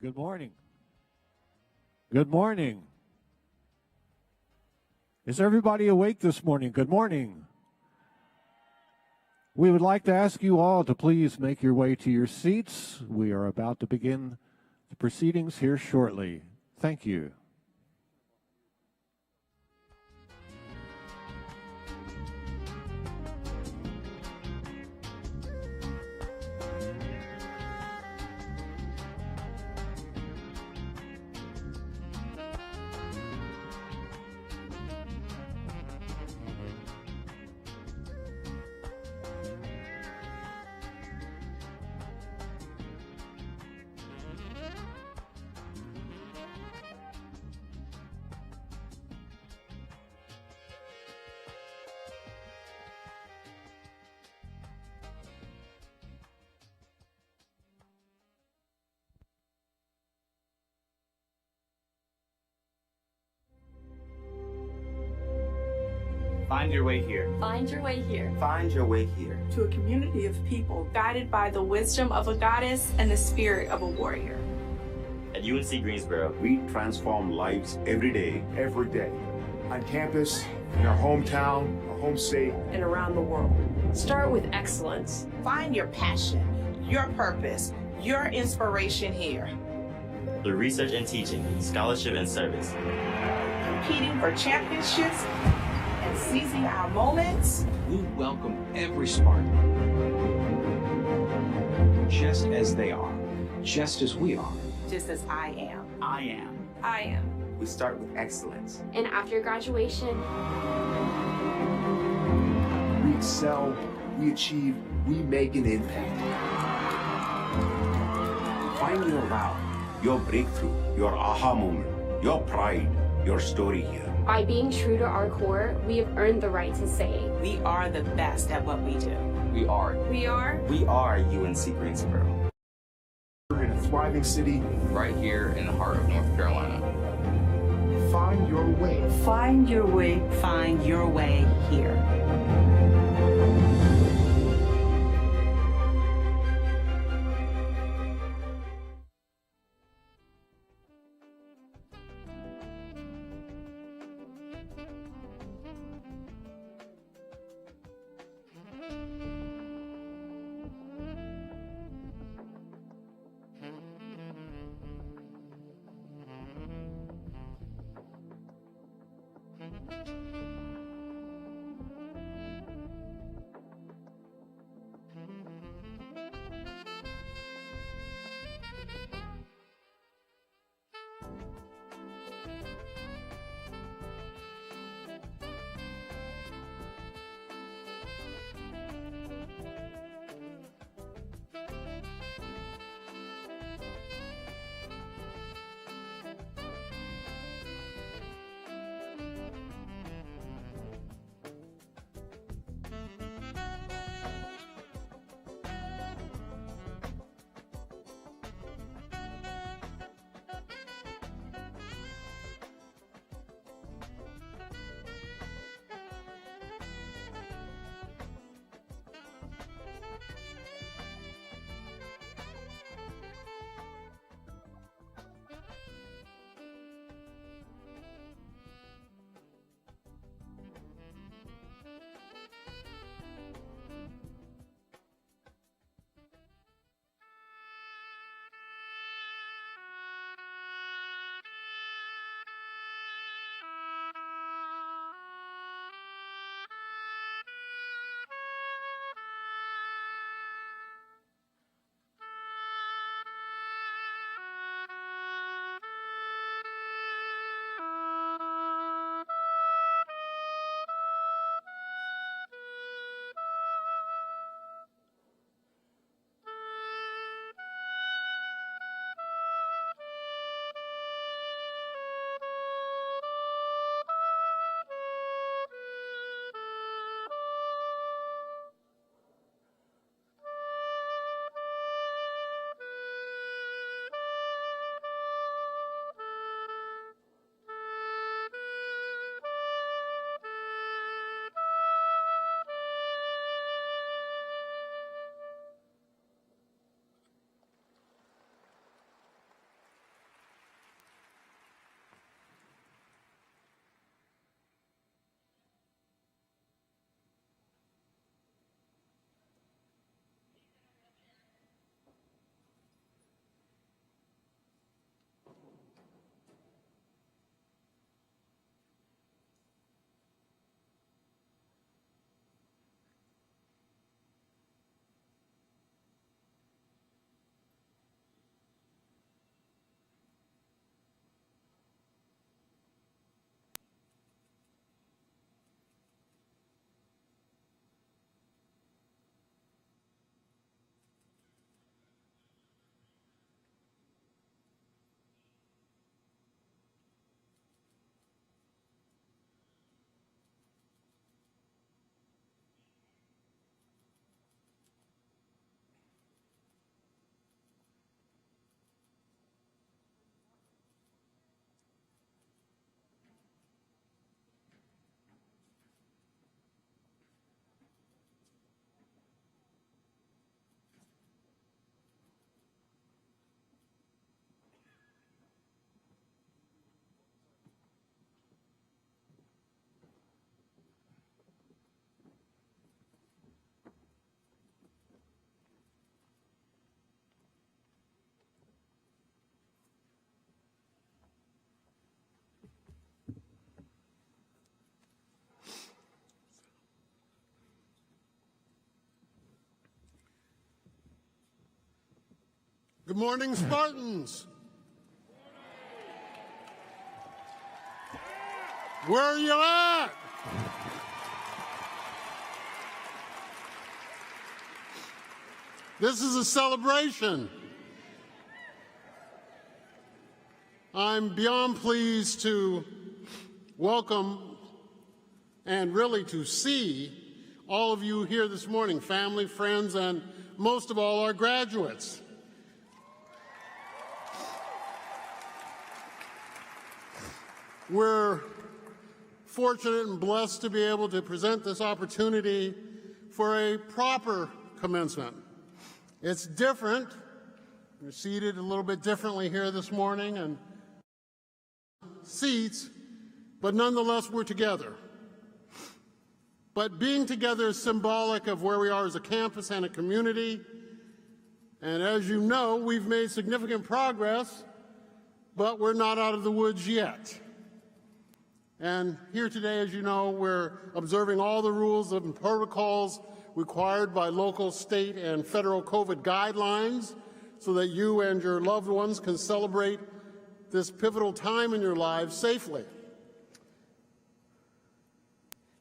Good morning. Good morning. Is everybody awake this morning? Good morning. We would like to ask you all to please make your way to your seats. We are about to begin the proceedings here shortly. Thank you. Find your way here. Find your way here. Find your way here. To a community of people guided by the wisdom of a goddess and the spirit of a warrior. At UNC Greensboro, We transform lives every day. Every day. On campus, in our hometown, our home state, And around the world. Start with excellence. Find your passion, your purpose, your inspiration here. through research and teaching, scholarship and service. Competing for championships and seizing our moments. We welcome every Spartan, just as they are, just as we are. Just as I am. I am. I am. We start with excellence. And after graduation, we excel, we achieve, we make an impact. Find your wow, your breakthrough, your aha moment, your pride, your story here. by being true to our core, we have earned the right to say, We are the best at what we do. We are. We are. We are UNC Greensboro. We're in a thriving city. Right here in the heart of North Carolina. Find your way. Find your way. Find your way here. Good morning, Spartans. Where are you at? This is a celebration. I'm beyond pleased to welcome and really to see all of you here this morning, family, friends, and most of all, our graduates. We're fortunate and blessed to be able to present this opportunity for a proper commencement. It's different. We're seated a little bit differently here this morning and seats, but nonetheless we're together. But being together is symbolic of where we are as a campus and a community. And as you know, we've made significant progress, but we're not out of the woods yet. And here today, as you know, we're observing all the rules and protocols required by local, state, and federal COVID guidelines so that you and your loved ones can celebrate this pivotal time in your lives safely.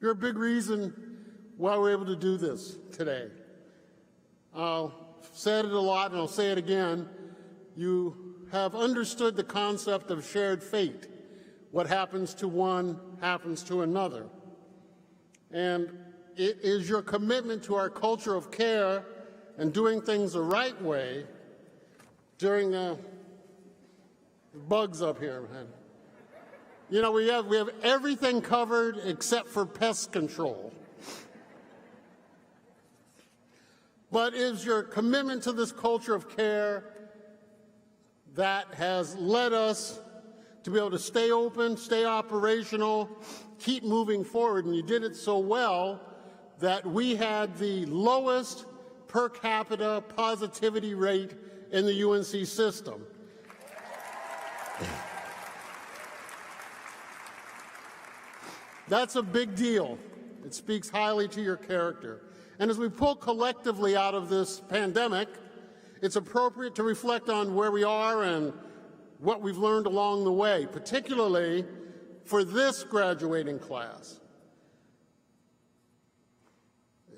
You're a big reason why we're able to do this today. I've said it a lot and I'll say it again. You have understood the concept of shared fate. What happens to one happens to another. And it is your commitment to our culture of care and doing things the right way during the bugs up here, man. You know, we have everything covered except for pest control. But it is your commitment to this culture of care that has led us to be able to stay open, stay operational, keep moving forward. And you did it so well that we had the lowest per capita positivity rate in the UNC system. That's a big deal. It speaks highly to your character. And as we pull collectively out of this pandemic, it's appropriate to reflect on where we are and what we've learned along the way, particularly for this graduating class.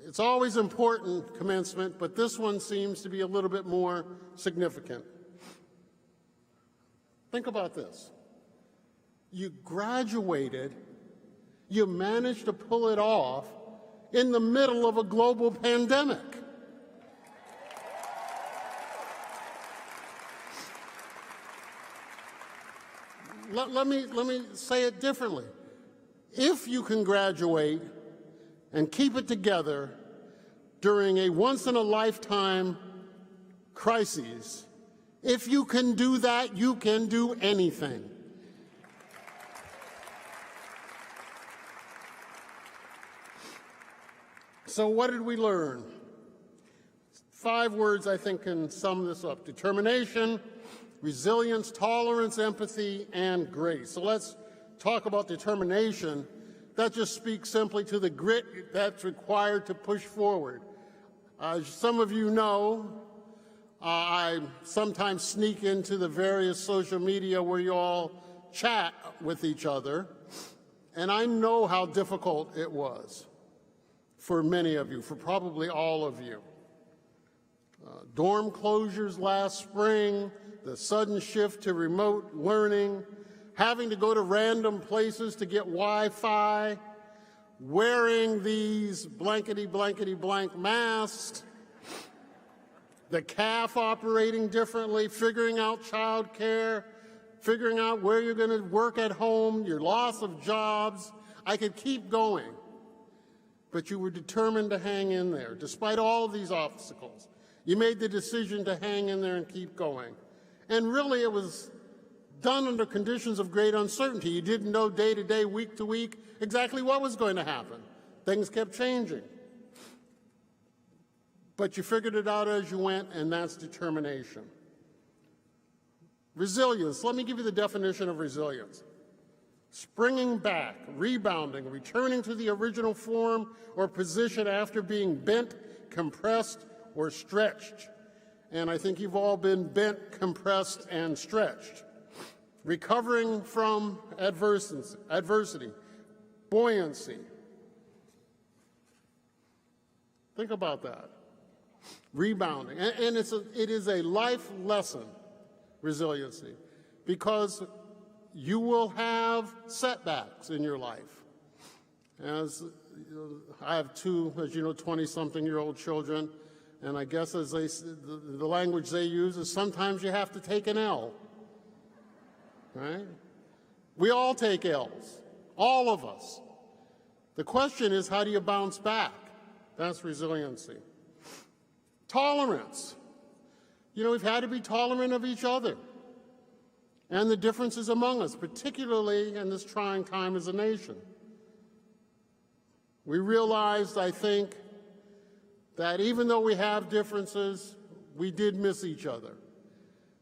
It's always important, commencement, but this one seems to be a little bit more significant. Think about this. You graduated, you managed to pull it off in the middle of a global pandemic. Let me say it differently. If you can graduate and keep it together during a once-in-a-lifetime crisis, if you can do that, you can do anything. So what did we learn? 5 words I think can sum this up: determination, resilience, tolerance, empathy, and grace. So let's talk about determination. That just speaks simply to the grit that's required to push forward. As some of you know, I sometimes sneak into the various social media where you all chat with each other, and I know how difficult it was for many of you, for probably all of you. Dorm closures last spring, the sudden shift to remote learning, having to go to random places to get Wi-Fi, wearing these blankety-blank masks, the CAF operating differently, figuring out child care, figuring out where you're going to work at home, your loss of jobs. I could keep going. But you were determined to hang in there. Despite all of these obstacles, you made the decision to hang in there and keep going. And really, it was done under conditions of great uncertainty. You didn't know day to day, week to week, exactly what was going to happen. Things kept changing. But you figured it out as you went, and that's determination. Resilience. Let me give you the definition of resilience. Springing back, rebounding, returning to the original form or position after being bent, compressed, or stretched. and I think you've all been bent, compressed, and stretched. Recovering from adversity, buoyancy. Think about that. Rebounding. And it is a life lesson, resiliency, because you will have setbacks in your life. As I have two, as you know, 20-something-year-old children, and I guess as the language they use is sometimes you have to take an L, right? We all take L's, all of us. The question is, how do you bounce back? That's resiliency. Tolerance. You know, we've had to be tolerant of each other and the differences among us, particularly in this trying time as a nation. We realized, I think, that even though we have differences, we did miss each other.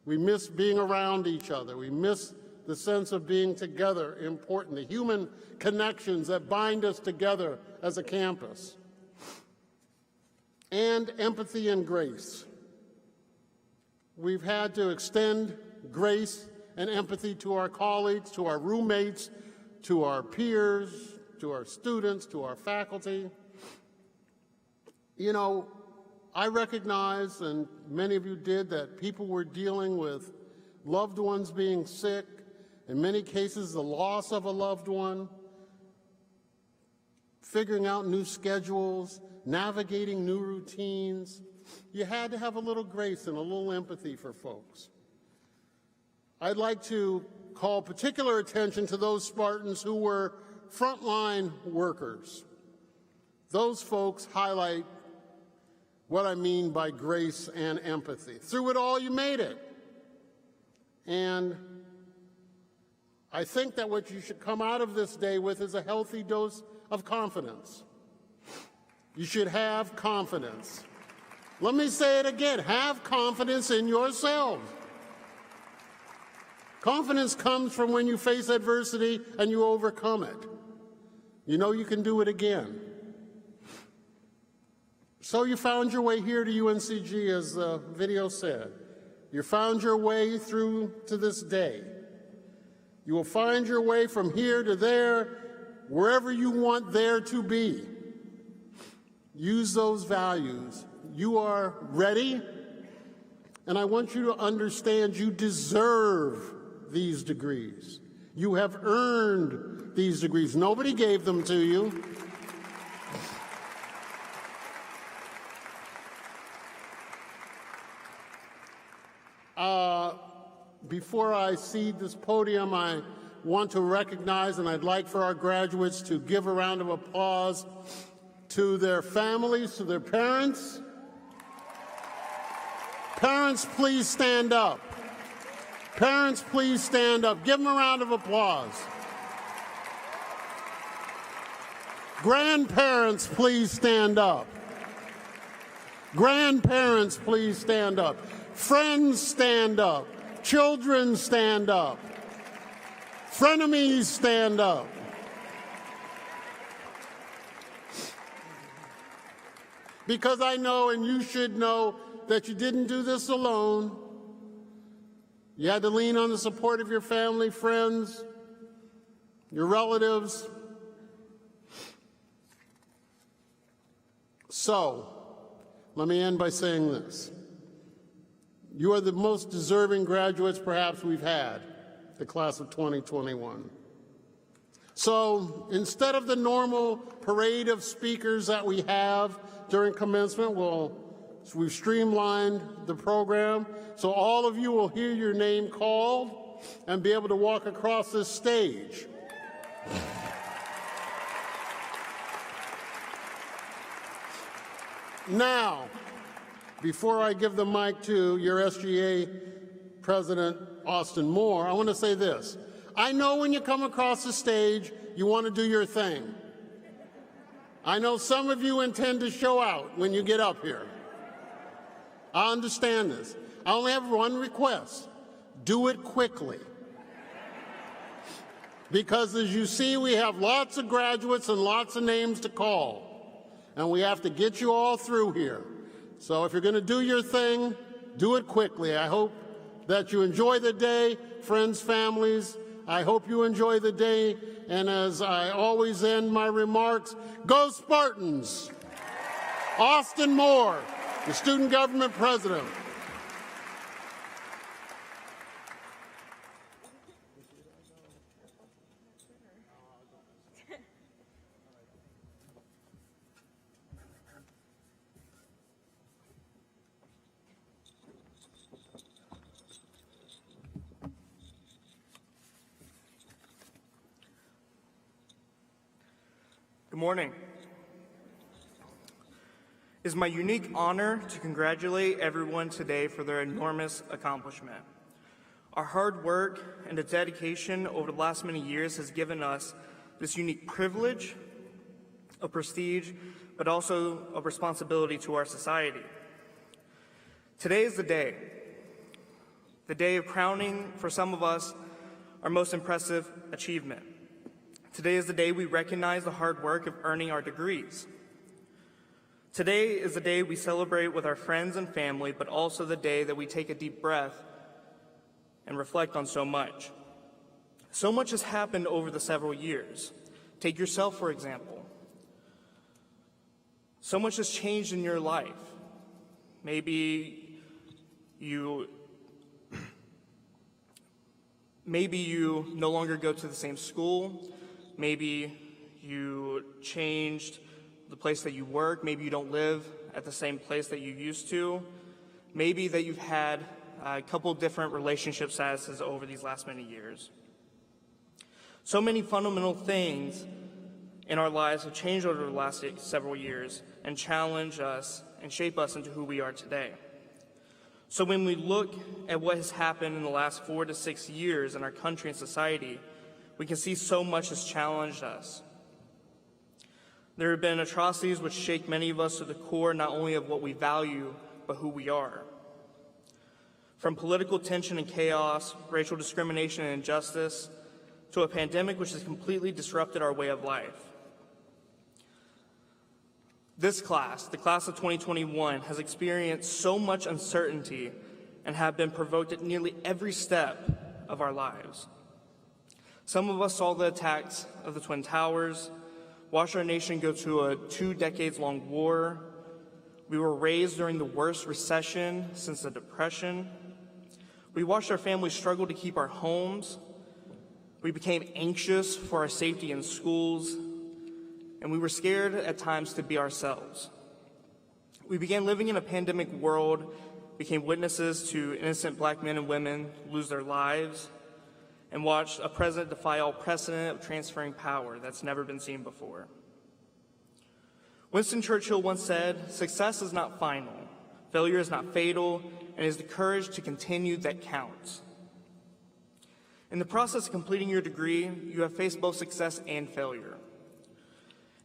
We miss being around each other. We miss the sense of being together, important, the human connections that bind us together as a campus. And empathy and grace. We've had to extend grace and empathy to our colleagues, to our roommates, to our peers, to our students, to our faculty. You know, I recognize, and many of you did, that people were dealing with loved ones being sick, in many cases the loss of a loved one, figuring out new schedules, navigating new routines. You had to have a little grace and a little empathy for folks. I'd like to call particular attention to those Spartans who were frontline workers. Those folks highlight what I mean by grace and empathy. Through it all, you made it. And I think that what you should come out of this day with is a healthy dose of confidence. You should have confidence. Let me say it again. Have confidence in yourselves. Confidence comes from when you face adversity and you overcome it. You know you can do it again. So you found your way here to UNCG, as the video said. You found your way through to this day. You will find your way from here to there, wherever you want there to be. Use those values. You are ready, and I want you to understand you deserve these degrees. You have earned these degrees. Nobody gave them to you. Before I cede this podium, I want to recognize, and I'd like for our graduates to give a round of applause to their families, to their parents. Parents, please stand up. Parents, please stand up. Give them a round of applause. Grandparents, please stand up. Grandparents, please stand up. Friends, stand up. Children, stand up. Frenemies, stand up. Because I know, and you should know, that you didn't do this alone. You had to lean on the support of your family, friends, your relatives. So, let me end by saying this. You are the most deserving graduates perhaps we've had, the class of 2021. So instead of the normal parade of speakers that we have during commencement, we've streamlined the program, so all of you will hear your name called and be able to walk across this stage. Now, before I give the mic to your SGA President, Austin Moore, I want to say this. I know when you come across the stage, you want to do your thing. I know some of you intend to show out when you get up here. I understand this. I only have one request. Do it quickly. Because as you see, we have lots of graduates and lots of names to call. And we have to get you all through here. So if you're going to do your thing, do it quickly. I hope that you enjoy the day, friends, families. I hope you enjoy the day. And as I always end my remarks, go Spartans! Austin Moore, the Student Government President. Good morning. It is my unique honor to congratulate everyone today for their enormous accomplishment. Our hard work and the dedication over the last many years has given us this unique privilege, a prestige, but also a responsibility to our society. Today is the day of crowning, for some of us, our most impressive achievement. Today is the day we recognize the hard work of earning our degrees. Today is the day we celebrate with our friends and family, but also the day that we take a deep breath and reflect on so much. So much has happened over the several years. Take yourself, for example. So much has changed in your life. Maybe you no longer go to the same school. Maybe you changed the place that you work. Maybe you don't live at the same place that you used to. Maybe that you've had a couple different relationship statuses over these last many years. So many fundamental things in our lives have changed over the last several years and challenge us and shape us into who we are today. So when we look at what has happened in the last 4 to 6 years in our country and society, we can see so much has challenged us. There have been atrocities which shake many of us to the core, not only of what we value, but who we are. From political tension and chaos, racial discrimination and injustice, to a pandemic which has completely disrupted our way of life. This class, the class of 2021, has experienced so much uncertainty and have been provoked at nearly every step of our lives. Some of us saw the attacks of the Twin Towers, watched our nation go to a 2-decades-long war. We were raised during the worst recession since the Depression. We watched our families struggle to keep our homes. We became anxious for our safety in schools, and we were scared at times to be ourselves. We began living in a pandemic world, became witnesses to innocent Black men and women lose their lives, and watched a president defy all precedent of transferring power that's never been seen before. Winston Churchill once said, "Success is not final, failure is not fatal, and it is the courage to continue that counts." In the process of completing your degree, you have faced both success and failure.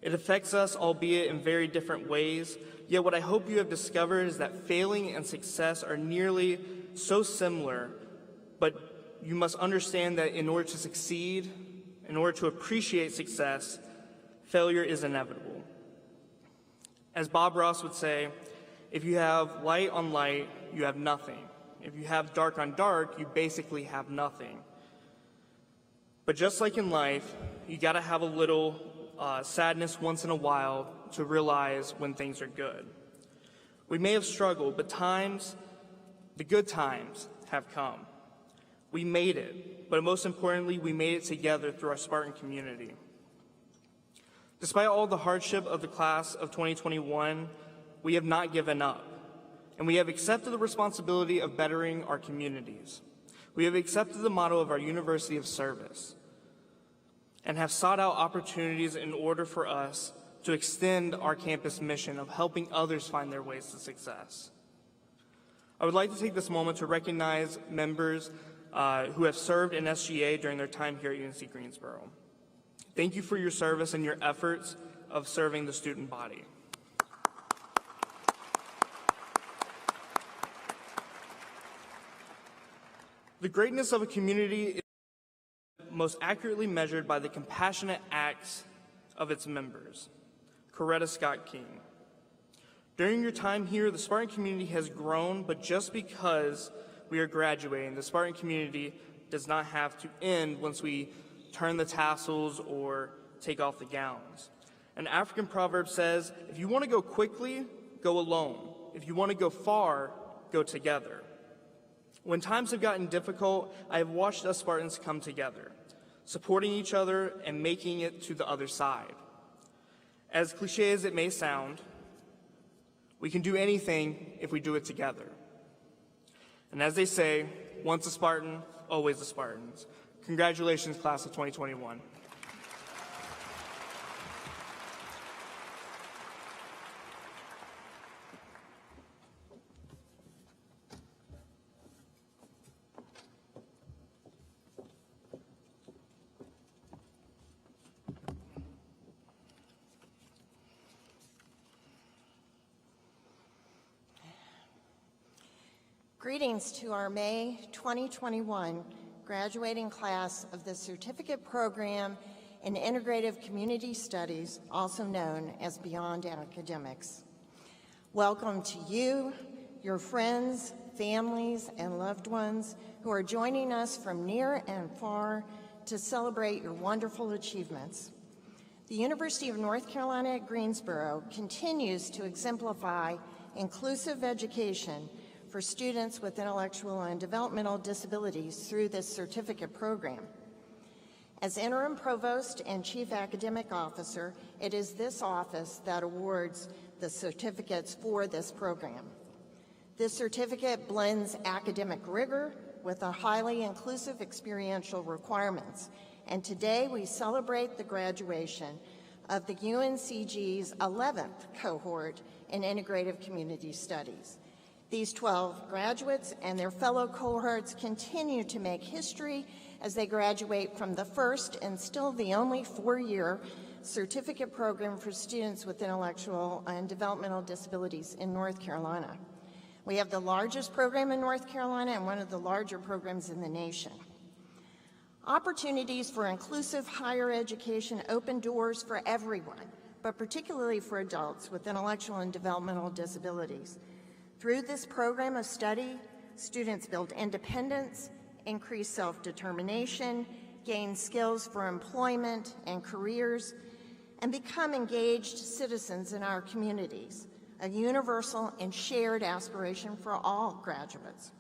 It affects us, albeit in very different ways, yet what I hope you have discovered is that failing and success are nearly so similar, but you must understand that in order to succeed, in order to appreciate success, failure is inevitable. As Bob Ross would say, if you have light on light, you have nothing. If you have dark on dark, you basically have nothing. But just like in life, you gotta have a little sadness once in a while to realize when things are good. We may have struggled, but the good times have come. We made it, but most importantly, we made it together through our Spartan community. Despite all the hardship of the class of 2021, we have not given up, and we have accepted the responsibility of bettering our communities. We have accepted the motto of our University of Service and have sought out opportunities in order for us to extend our campus mission of helping others find their ways to success. I would like to take this moment to recognize members who have served in SGA during their time here at UNC Greensboro. Thank you for your service and your efforts of serving the student body. The greatness of a community is most accurately measured by the compassionate acts of its members. Coretta Scott King. During your time here, the Spartan community has grown, but just because we are graduating, the Spartan community does not have to end once we turn the tassels or take off the gowns. An African proverb says, if you want to go quickly, go alone. If you want to go far, go together. When times have gotten difficult, I have watched us Spartans come together, supporting each other and making it to the other side. As cliche as it may sound, we can do anything if we do it together. And as they say, once a Spartan, always a Spartan. Congratulations, class of 2021. Greetings to our May 2021 graduating class of the Certificate Program in Integrative Community Studies, also known as Beyond Academics. Welcome to you, your friends, families, and loved ones who are joining us from near and far to celebrate your wonderful achievements. The University of North Carolina at Greensboro continues to exemplify inclusive education for students with intellectual and developmental disabilities through this certificate program. As interim provost and chief academic officer, it is this office that awards the certificates for this program. This certificate blends academic rigor with a highly inclusive experiential requirements. And today we celebrate the graduation of the UNCG's 11th cohort in Integrative Community Studies. These 12 graduates and their fellow cohorts continue to make history as they graduate from the first and still the only four-year certificate program for students with intellectual and developmental disabilities in North Carolina. We have the largest program in North Carolina and one of the larger programs in the nation. Opportunities for inclusive higher education open doors for everyone, but particularly for adults with intellectual and developmental disabilities. Through this program of study, students build independence, increase self-determination, gain skills for employment and careers, and become engaged citizens in our communities, a universal and shared aspiration for all graduates.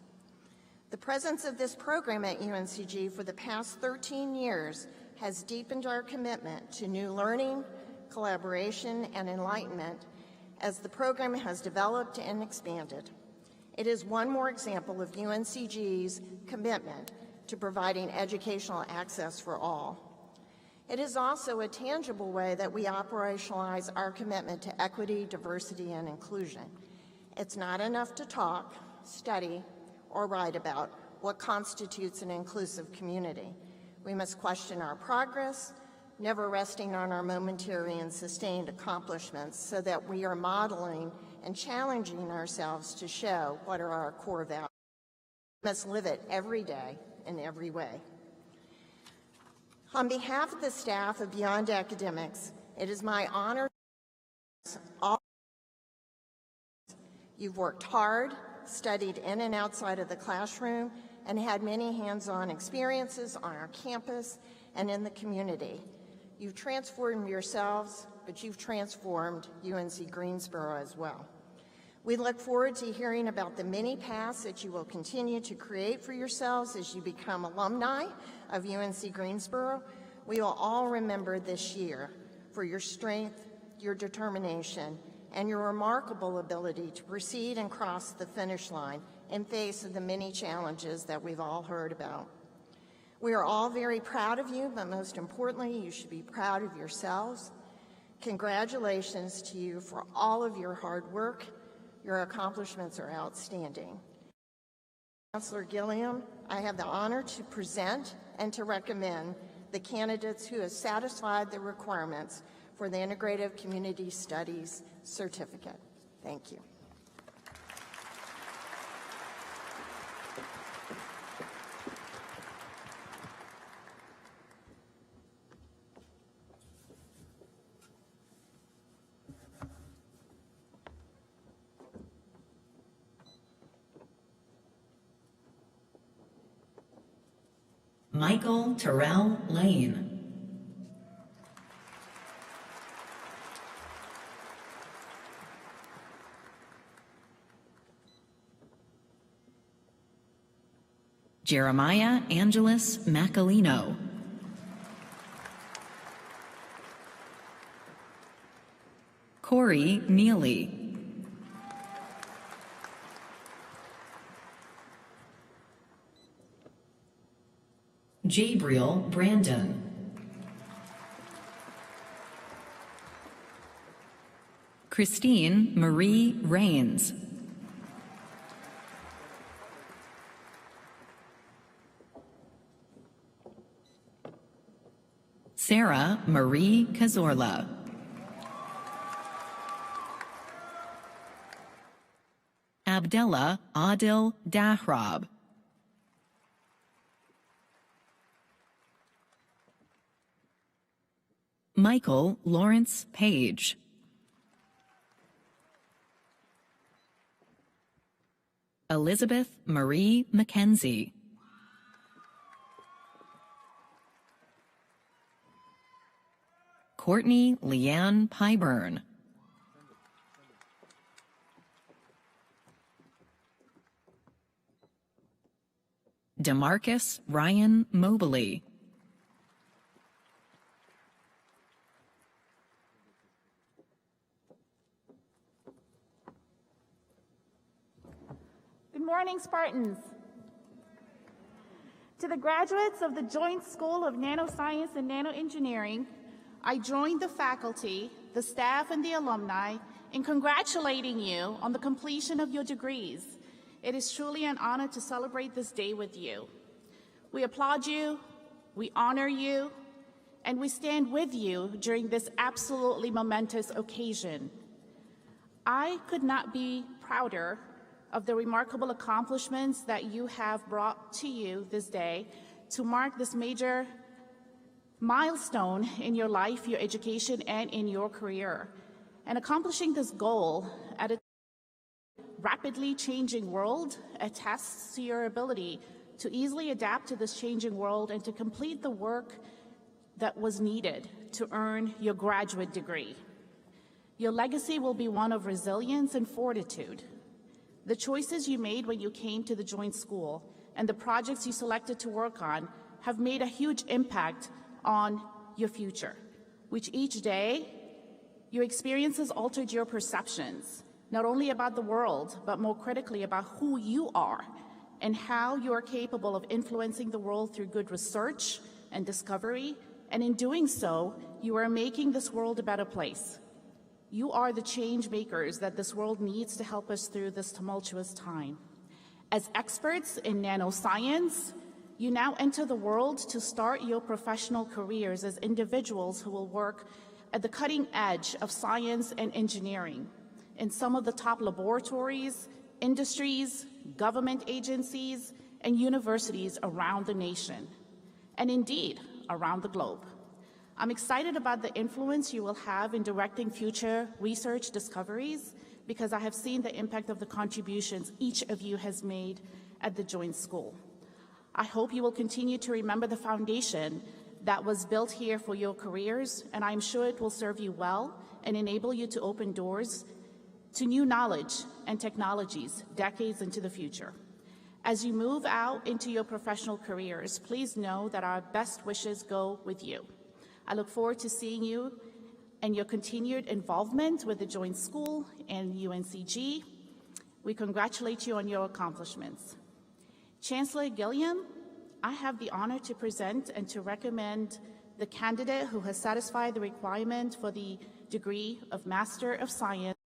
The presence of this program at UNCG for the past 13 years has deepened our commitment to new learning, collaboration, and enlightenment as the program has developed and expanded. It is one more example of UNCG's commitment to providing educational access for all. It is also a tangible way that we operationalize our commitment to equity, diversity, and inclusion. It's not enough to talk, study, or write about what constitutes an inclusive community. We must question our progress, never resting on our momentary and sustained accomplishments so that we are modeling and challenging ourselves to show what are our core values. We must live it every day in every way. On behalf of the staff of Beyond Academics, it is my honor to all. You've worked hard, studied in and outside of the classroom, and had many hands-on experiences on our campus and in the community. You've transformed yourselves, but you've transformed UNC Greensboro as well. We look forward to hearing about the many paths that you will continue to create for yourselves as you become alumni of UNC Greensboro. We will all remember this year for your strength, your determination, and your remarkable ability to proceed and cross the finish line in face of the many challenges that we've all heard about. We are all very proud of you, but most importantly, you should be proud of yourselves. Congratulations to you for all of your hard work. Your accomplishments are outstanding. Chancellor Gilliam, I have the honor to present and to recommend the candidates who have satisfied the requirements for the Integrative Community Studies certificate. Thank you. Michael Terrell Lane. Jeremiah Angelus Macalino. Corey Neely. Jabriel Brandon. Christine Marie Rains. Sarah Marie Cazorla. Abdullah Adil Dahrab. Michael Lawrence Page. Elizabeth Marie McKenzie. Courtney Leanne Pyburn. DeMarcus Ryan Mobley. Good morning, Spartans. To the graduates of the Joint School of Nanoscience and Nanoengineering, I join the faculty, the staff, and the alumni in congratulating you on the completion of your degrees. It is truly an honor to celebrate this day with you. We applaud you, we honor you, and we stand with you during this absolutely momentous occasion. I could not be prouder of the remarkable accomplishments that you have brought to you this day to mark this major milestone in your life, your education, and in your career. And accomplishing this goal at a rapidly changing world attests to your ability to easily adapt to this changing world and to complete the work that was needed to earn your graduate degree. Your legacy will be one of resilience and fortitude. The choices you made when you came to the Joint School and the projects you selected to work on have made a huge impact on your future, which each day your experiences altered your perceptions, not only about the world, but more critically about who you are and how you are capable of influencing the world through good research and discovery. And in doing so, you are making this world a better place. You are the change makers that this world needs to help us through this tumultuous time. As experts in nanoscience, you now enter the world to start your professional careers as individuals who will work at the cutting edge of science and engineering in some of the top laboratories, industries, government agencies, and universities around the nation, and indeed around the globe. I'm excited about the influence you will have in directing future research discoveries because I have seen the impact of the contributions each of you has made at the Joint School. I hope you will continue to remember the foundation that was built here for your careers, and I'm sure it will serve you well and enable you to open doors to new knowledge and technologies decades into the future. As you move out into your professional careers, please know that our best wishes go with you. I look forward to seeing you and your continued involvement with the Joint School and UNCG. We congratulate you on your accomplishments. Chancellor Gilliam, I have the honor to present and to recommend the candidate who has satisfied the requirement for the degree of Master of Science.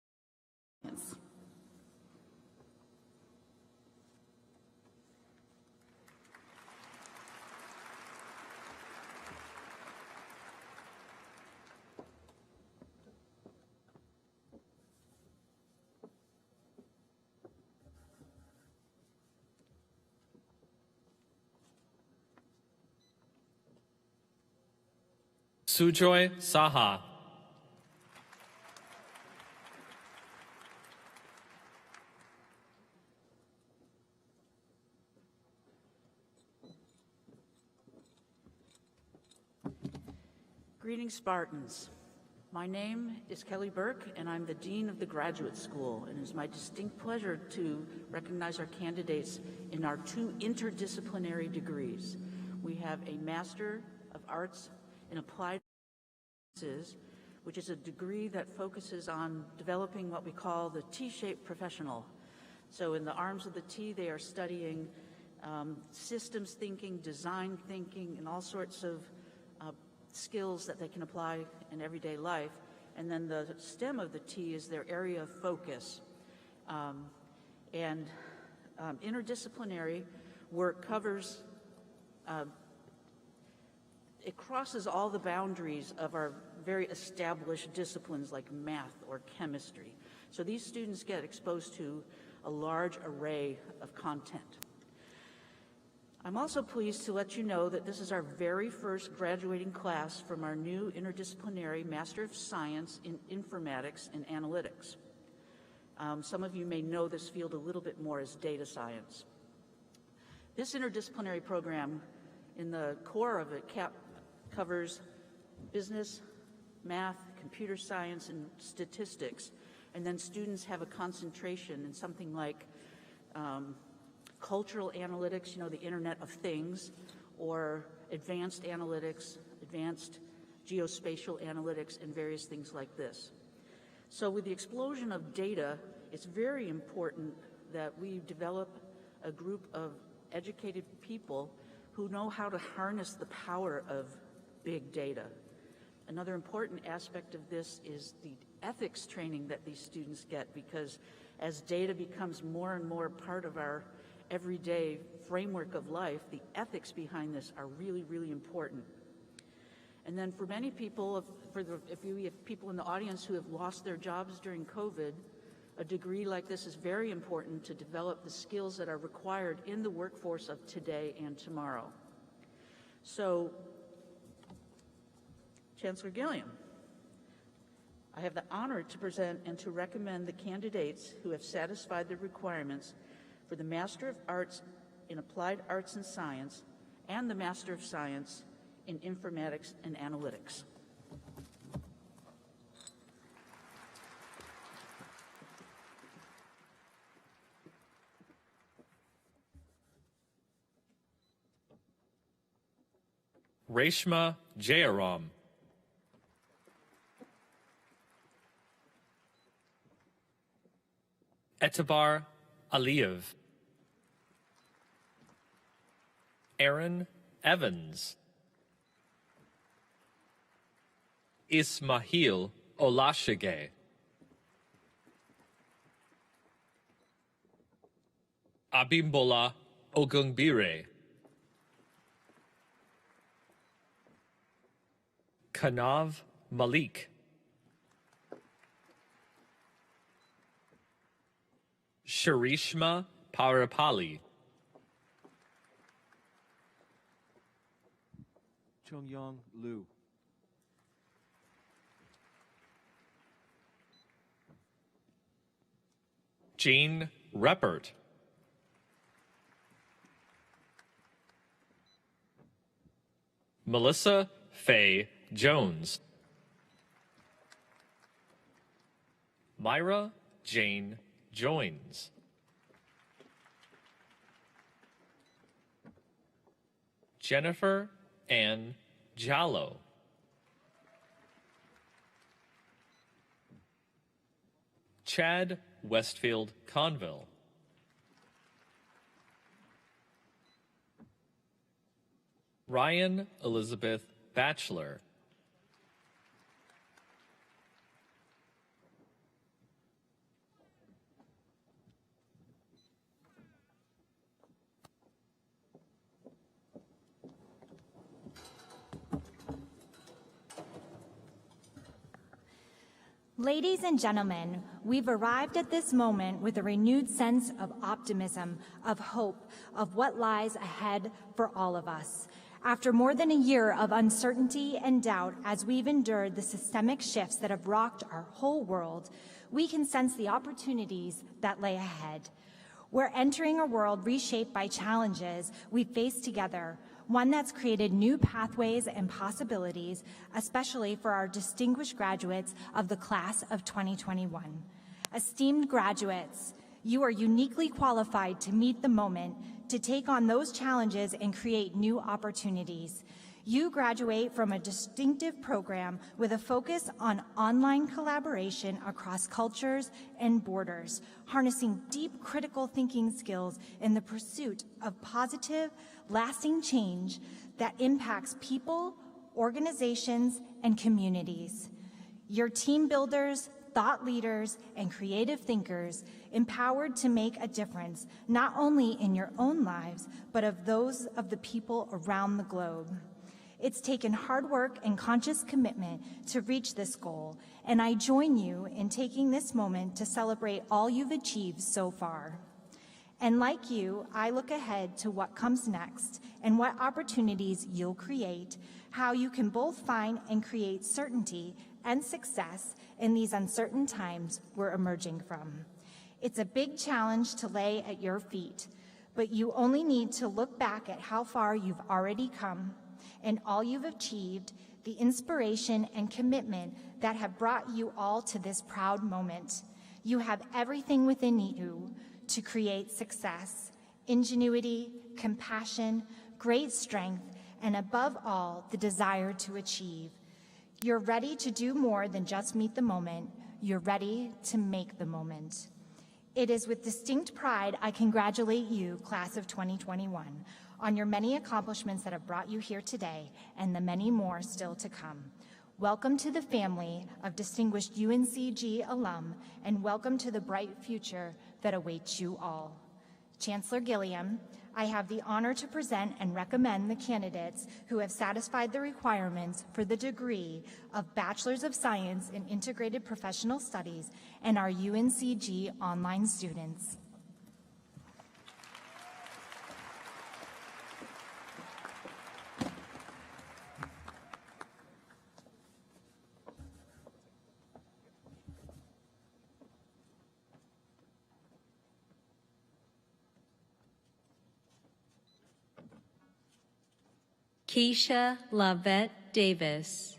Sujoy Saha. Greetings, Spartans. My name is Kelly Burke, and I'm the Dean of the Graduate School, and it is my distinct pleasure to recognize our candidates in our 2 interdisciplinary degrees. We have a Master of Arts in Applied Sciences, which is a degree that focuses on developing what we call the T-shaped professional. So in the arms of the T, they are studying systems thinking, design thinking, and all sorts of skills that they can apply in everyday life. And then the stem of the T is their area of focus. Interdisciplinary work covers, it crosses all the boundaries of our very established disciplines like math or chemistry. So these students get exposed to a large array of content. I'm also pleased to let you know that this is our very first graduating class from our new interdisciplinary Master of Science in Informatics and Analytics. Some of you may know this field a little bit more as data science. This interdisciplinary program, in the core of it, covers business, math, computer science, and statistics. And then students have a concentration in something like cultural analytics, you know, the Internet of Things, or advanced analytics, advanced geospatial analytics, and various things like this. So with the explosion of data, it's very important that we develop a group of educated people who know how to harness the power of big data. Another important aspect of this is the ethics training that these students get, because as data becomes more and more part of our everyday framework of life, the ethics behind this are really, really important. And then for many people, if we have people in the audience who have lost their jobs during COVID, a degree like this is very important to develop the skills that are required in the workforce of today and tomorrow. So, Chancellor Gilliam, I have the honor to present and to recommend the candidates who have satisfied the requirements for the Master of Arts in Applied Arts and Science and the Master of Science in Informatics and Analytics. Reshma Jayaram. Etabar Aliyev. Aaron Evans. Ismail Olashige. Abimbola Ogunbire. Kanav Malik. Sharishma Parapali. Chongyong Liu. Jean Reppert. Melissa Faye Jones. Myra Jane Joins. Jennifer Ann Jallo. Chad Westfield Conville. Ryan Elizabeth Batchelor. Ladies and gentlemen, we've arrived at this moment with a renewed sense of optimism, of hope, of what lies ahead for all of us. After more than a year of uncertainty and doubt as we've endured the systemic shifts that have rocked our whole world, we can sense the opportunities that lay ahead. We're entering a world reshaped by challenges we face together, one that's created new pathways and possibilities, especially for our distinguished graduates of the class of 2021. Esteemed graduates, you are uniquely qualified to meet the moment, to take on those challenges and create new opportunities. You graduate from a distinctive program with a focus on online collaboration across cultures and borders, harnessing deep critical thinking skills in the pursuit of positive, lasting change that impacts people, organizations, and communities. You're team builders, thought leaders, and creative thinkers, empowered to make a difference, not only in your own lives, but of those of the people around the globe. It's taken hard work and conscious commitment to reach this goal, and I join you in taking this moment to celebrate all you've achieved so far. And like you, I look ahead to what comes next and what opportunities you'll create, how you can both find and create certainty and success in these uncertain times we're emerging from. It's a big challenge to lay at your feet, but you only need to look back at how far you've already come and all you've achieved, the inspiration and commitment that have brought you all to this proud moment. You have everything within you to create success, ingenuity, compassion, great strength, and above all, the desire to achieve. You're ready to do more than just meet the moment. You're ready to make the moment. It is with distinct pride I congratulate you, class of 2021, on your many accomplishments that have brought you here today and the many more still to come. Welcome to the family of distinguished UNCG alum, and welcome to the bright future that awaits you all. Chancellor Gilliam, I have the honor to present and recommend the candidates who have satisfied the requirements for the degree of Bachelor's of Science in Integrated Professional Studies and our UNCG online students. Keisha Lavette Davis.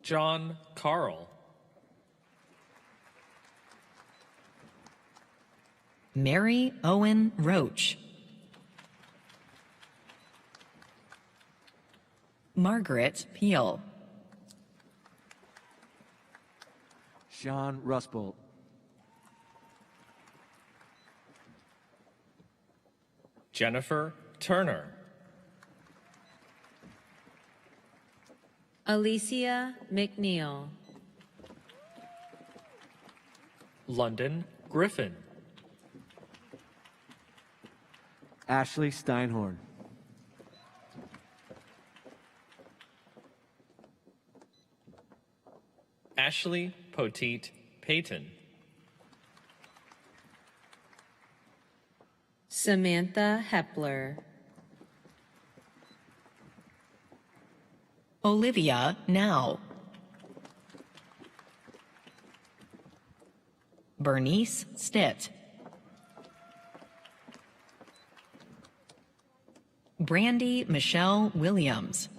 John Carl. Mary Owen Roach. Margaret Peel. Sean Rusbolt. Jennifer Turner. Alicia McNeil. London Griffin. Ashley Steinhorn. Ashley Poteet Payton. Samantha Hepler. Olivia Now. Bernice Stitt. Brandy Michelle Williams.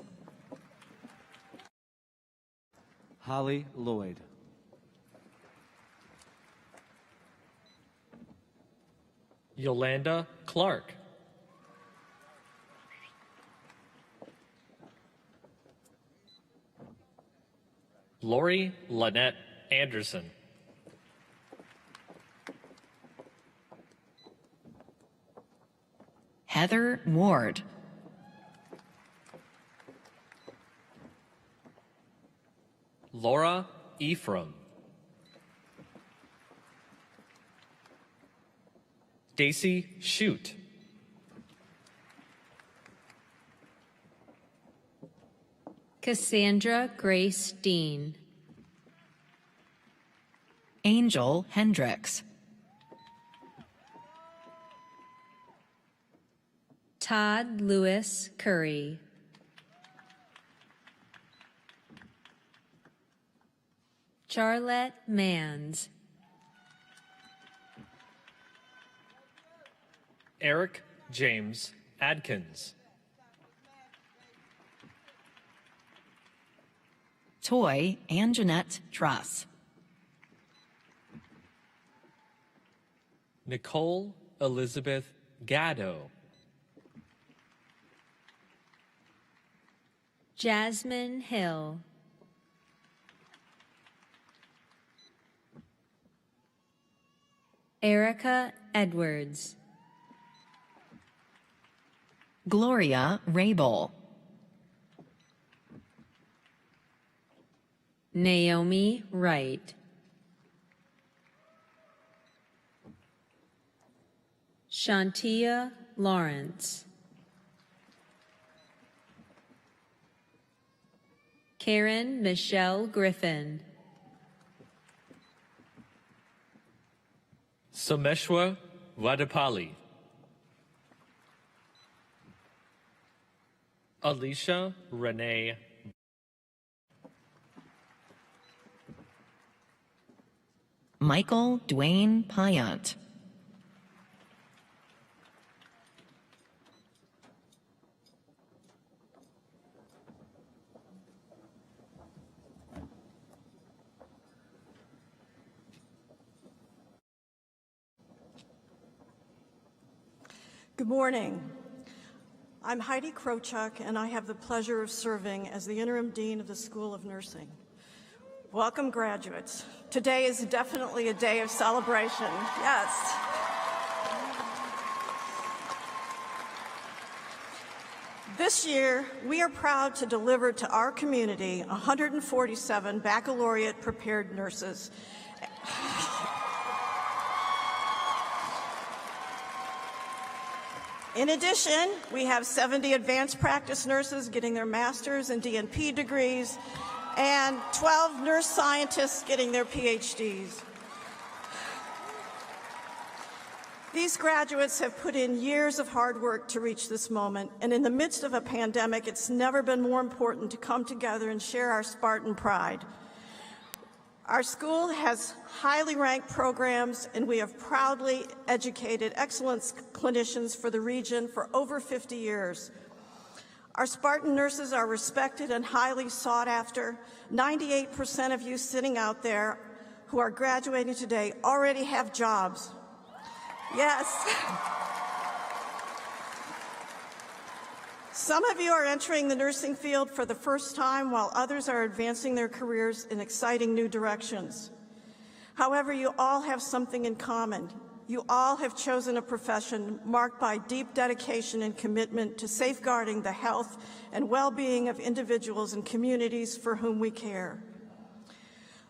Holly Lloyd. Yolanda Clark. Lori Lynette Anderson. Heather Ward. Laura Ephraim. Stacy Shute. Cassandra Grace Dean. Angel Hendricks. Todd Lewis Curry. Charlotte Mans. Eric James Adkins. Toy Anjanette Truss. Nicole Elizabeth Gatto. Jasmine Hill. Erica Edwards. Gloria Rabel. Naomi Wright. Shantia Lawrence. Karen Michelle Griffin. Someshwa Vadapali. Alicia Renee. Michael Dwayne Pyant. Good morning. I'm Heidi Krochuk, and I have the pleasure of serving as the Interim Dean of the School of Nursing. Welcome, graduates. Today is definitely a day of celebration. Yes. This year, we are proud to deliver to our community 147 baccalaureate-prepared nurses. In addition, we have 70 advanced practice nurses getting their master's and DNP degrees, and 12 nurse scientists getting their PhDs. These graduates have put in years of hard work to reach this moment, and in the midst of a pandemic, it's never been more important to come together and share our Spartan pride. Our school has highly ranked programs, and we have proudly educated excellent clinicians for the region for over 50 years. Our Spartan nurses are respected and highly sought after. 98% of you sitting out there who are graduating today already have jobs. Yes. Some of you are entering the nursing field for the first time, while others are advancing their careers in exciting new directions. However, you all have something in common. You all have chosen a profession marked by deep dedication and commitment to safeguarding the health and well-being of individuals and communities for whom we care.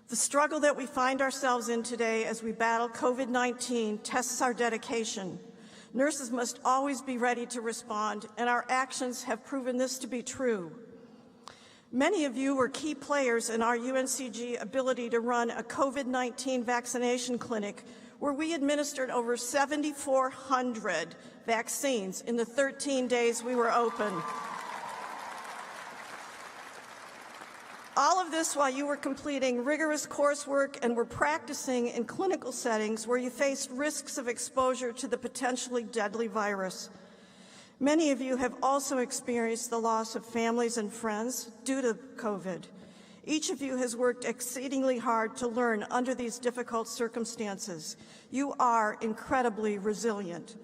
The struggle that we find ourselves in today as we battle COVID-19 tests our dedication. Nurses must always be ready to respond, and our actions have proven this to be true. Many of you were key players in our UNCG ability to run a COVID-19 vaccination clinic where we administered over 7,400 vaccines in the 13 days we were open. All of this while you were completing rigorous coursework and were practicing in clinical settings where you faced risks of exposure to the potentially deadly virus. Many of you have also experienced the loss of families and friends due to COVID. Each of you has worked exceedingly hard to learn under these difficult circumstances. You are incredibly resilient.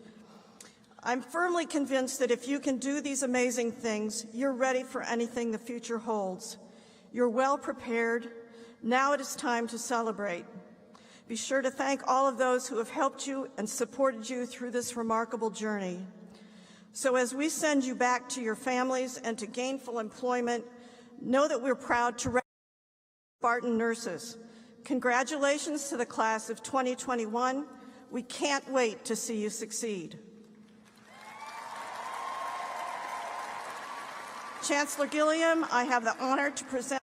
I'm firmly convinced that if you can do these amazing things, you're ready for anything the future holds. You're well prepared. Now it is time to celebrate. Be sure to thank all of those who have helped you and supported you through this remarkable journey. So as we send you back to your families and to gainful employment, know that we're proud to recognize Spartan nurses. Congratulations to the class of 2021. We can't wait to see you succeed. Chancellor Gilliam, I have the honor to present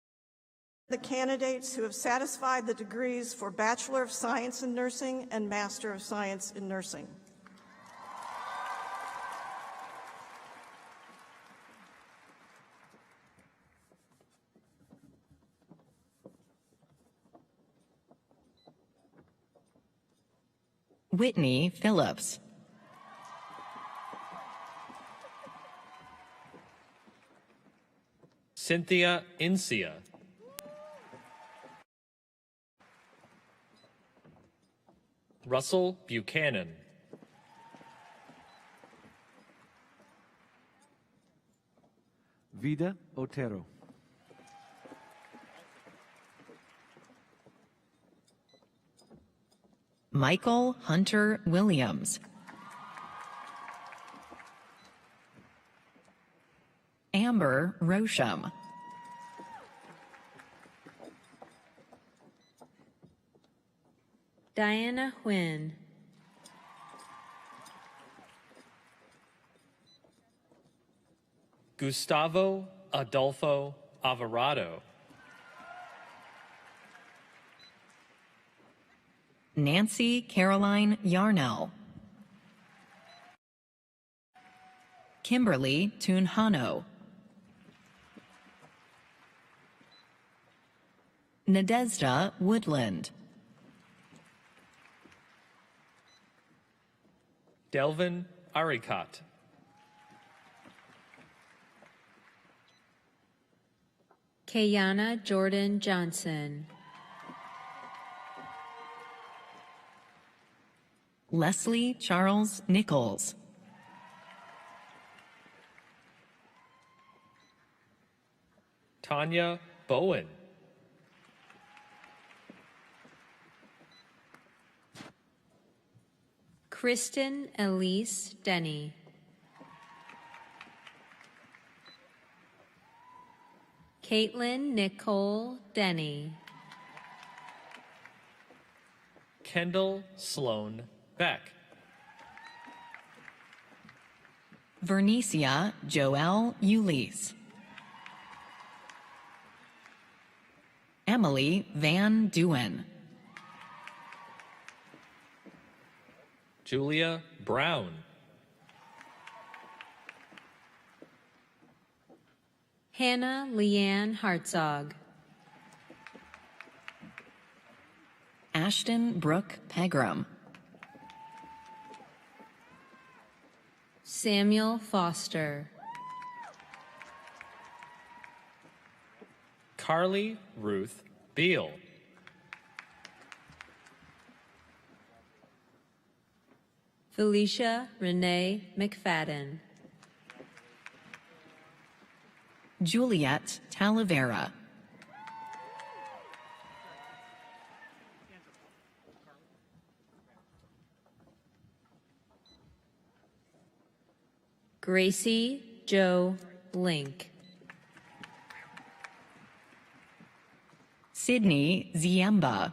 the candidates who have satisfied the degrees for Bachelor of Science in Nursing and Master of Science in Nursing. Whitney Phillips. Cynthia Incia. Russell Buchanan. Vida Otero. Michael Hunter Williams. Amber Rosham. Diana Huynh. Gustavo Adolfo Alvarado. Nancy Caroline Yarnell. Kimberly Tunhano. Nadezhda Woodland. Delvin Arikat. Kayana Jordan Johnson. Leslie Charles Nichols. Tanya Bowen. Kristen Elise Denny. Caitlin Nicole Denny. Kendall Sloan Beck. Vernicia Joelle Ulysse. Emily Van Duwen. Julia Brown. Hannah Leanne Hartzog. Ashton Brooke Pegram. Samuel Foster. Carly Ruth Beal. Felicia Renee McFadden. Juliet Talavera. Gracie Joe Link. Sydney Ziemba.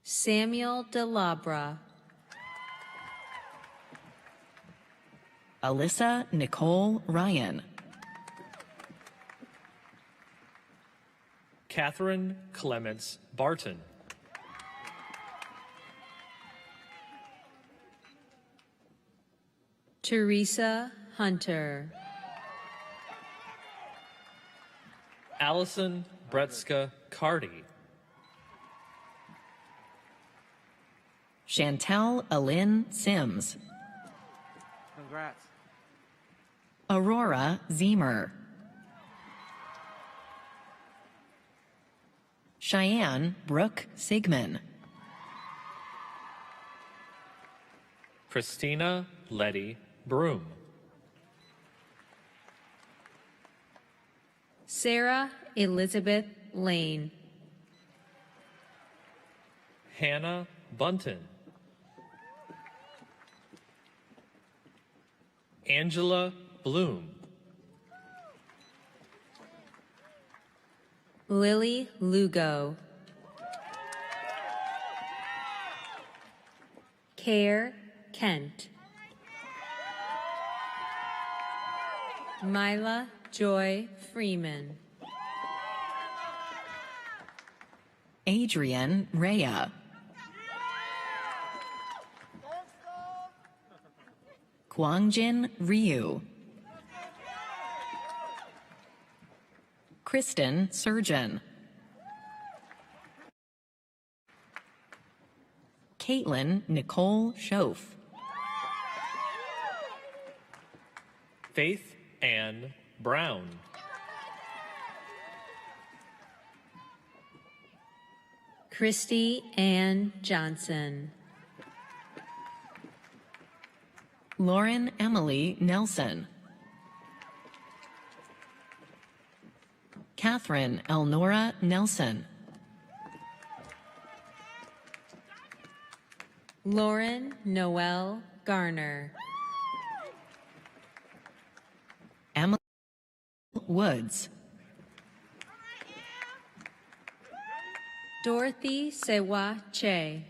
Samuel DeLabra. Alyssa Nicole Ryan. Catherine Clements Barton. Teresa Hunter. Allison Bretska Cardy. Chantel Alyn Sims. Congrats. Aurora Zemer. Cheyenne Brooke Sigmund. Christina Letty Broom. Sarah Elizabeth Lane. Hannah Bunton. Angela Bloom. Lily Lugo. Care Kent. Mila Joy Freeman. Adrian Rhea. Kwangjin Ryu. Kristen Surgeon. Caitlin Nicole Schoaf. Faith Ann Brown. Christy Ann Johnson. Lauren Emily Nelson. Catherine Elnora Nelson. Lauren Noel Garner. Emily Woods. Dorothy Sewa Che.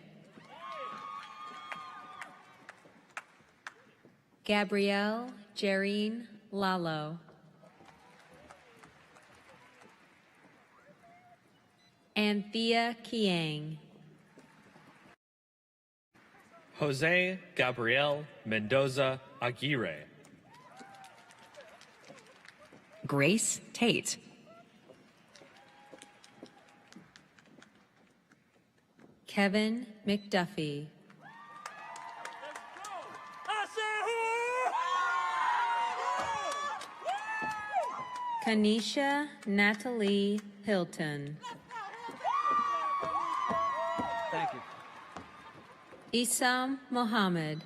Gabrielle Jareen Lalo. Anthea Kiang. Jose Gabriel Mendoza Aguirre. Grace Tate. Kevin McDuffie. Kanisha Natalie Hilton. Thank you. Isam Mohammed.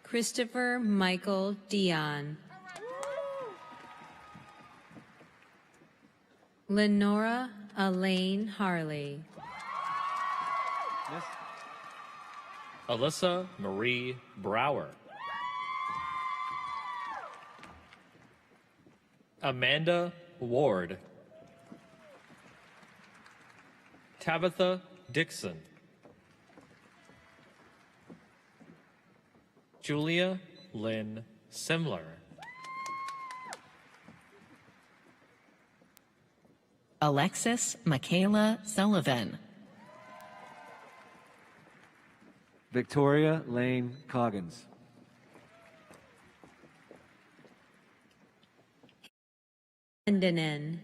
Christopher Michael Dion. Lenora Elaine Harley. Yes. Alyssa Marie Brower. Amanda Ward. Tabitha Dixon. Julia Lynn Simler. Alexis Michaela Sullivan. Victoria Lane Coggins. London.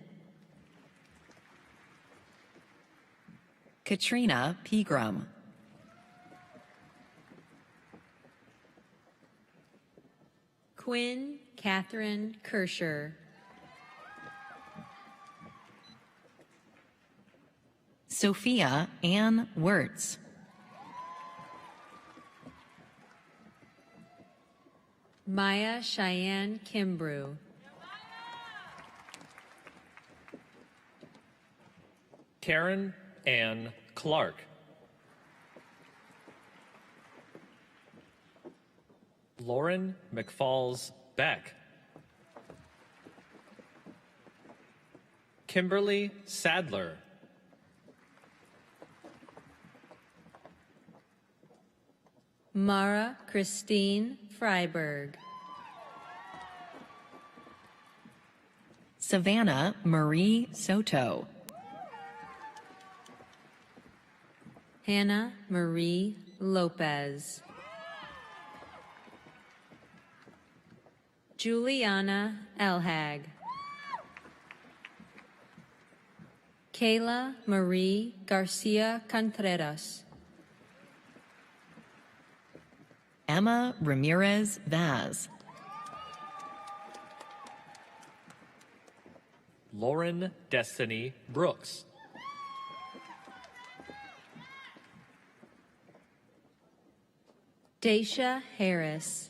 Katrina Pegram. Quinn Catherine Kirscher. Sophia Ann Wirtz. Maya Cheyenne Kimbrew. Karen Ann Clark. Lauren McFalls Beck. Kimberly Sadler. Mara Christine Freiberg. Savannah Marie Soto. Hannah Marie Lopez. Juliana Elhag. Kayla Marie Garcia Contreras. Emma Ramirez Vaz. Lauren Destiny Brooks. Daisha Harris.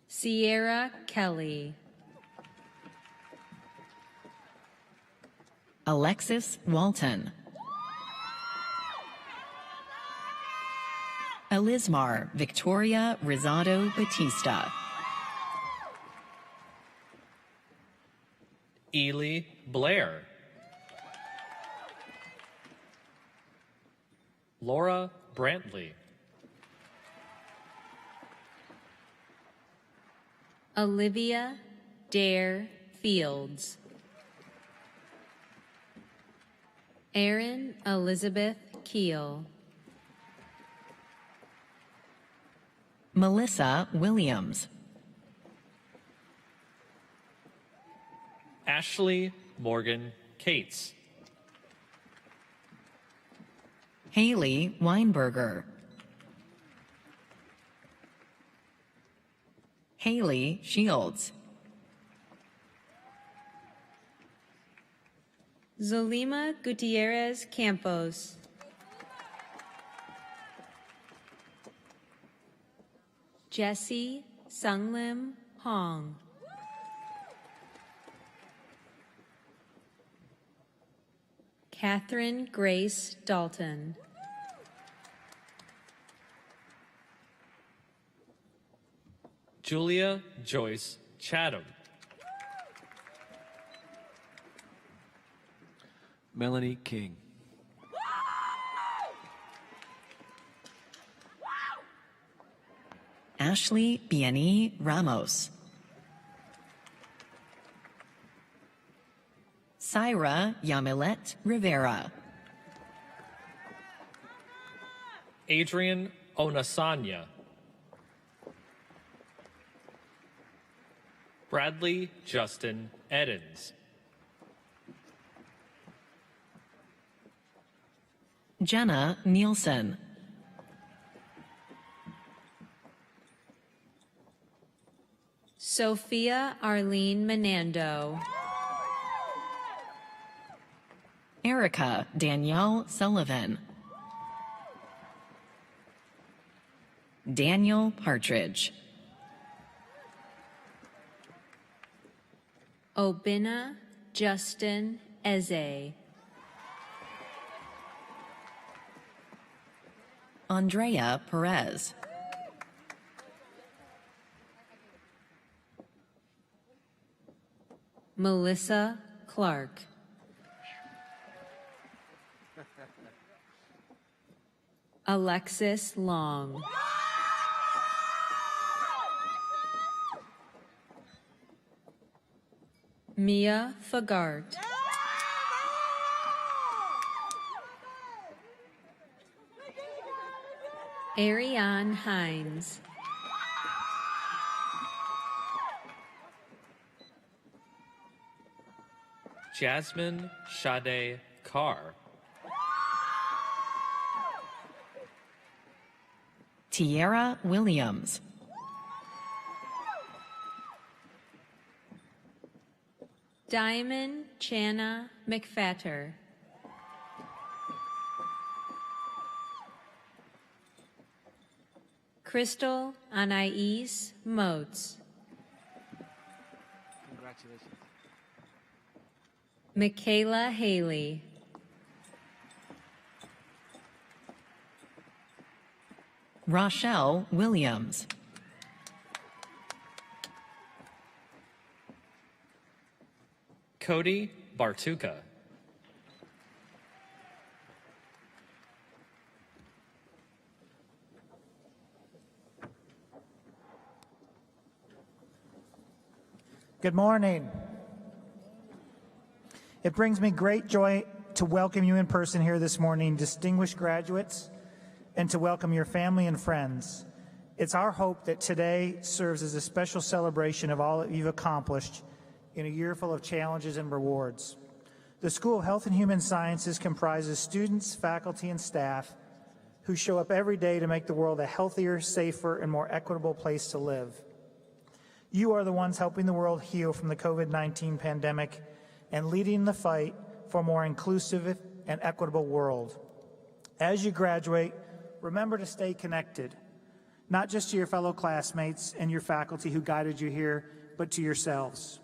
Sierra Kelly. Alexis Walton. Elismar Victoria Rosado Batista. Ely Blair. Laura Brantley. Olivia Dare Fields. Erin Elizabeth Keel. Melissa Williams. Ashley Morgan Cates. Haley Weinberger. Haley Shields. Zolima Gutierrez Campos. Jesse Sunglim Hong. Catherine Grace Dalton. Julia Joyce Chatham. Melanie King. Ashley Bieni Ramos. Syra Yamilet Rivera. Adrian Onasanya. Bradley Justin Edens. Jenna Nielsen. Sophia Arlene Menando. Erica Danielle Sullivan. Daniel Partridge. Obina Justin Eze. Andrea Perez. Melissa Clark. Alexis Long. Mia Fagart. Ariane Hines. Jasmine Sade Carr. Tierra Williams. Diamond Channa McFatter. Crystal Anais Motes. Congratulations. Michaela Haley. Rochelle Williams. Cody Bartuka. Good morning. It brings me great joy to welcome you in person here this morning, distinguished graduates, and to welcome your family and friends. It's our hope that today serves as a special celebration of all that you've accomplished in a year full of challenges and rewards. The School of Health and Human Sciences comprises students, faculty, and staff who show up every day to make the world a healthier, safer, and more equitable place to live. You are the ones helping the world heal from the COVID-19 pandemic and leading the fight for a more inclusive and equitable world. As you graduate, remember to stay connected, not just to your fellow classmates and your faculty who guided you here, but to yourselves.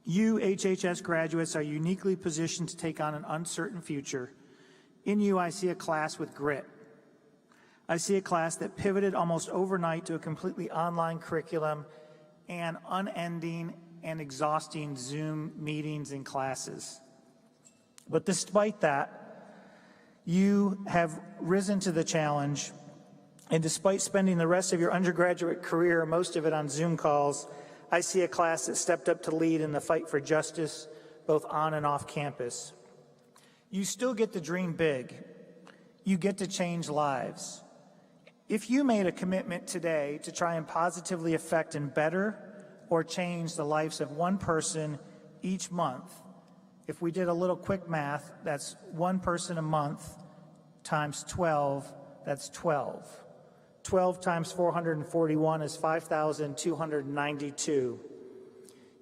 You, HHS graduates, are uniquely positioned to take on an uncertain future. In you, I see a class with grit. I see a class that pivoted almost overnight to a completely online curriculum and unending and exhausting Zoom meetings and classes. But despite that, you have risen to the challenge, and despite spending the rest of your undergraduate career, most of it on Zoom calls, I see a class that stepped up to lead in the fight for justice, both on and off campus. You still get to dream big. You get to change lives. If you made a commitment today to try and positively affect and better or change the lives of one person each month. If we did a little quick math, that's one person a month times 12, that's 12. 12 times 441 is 5,292.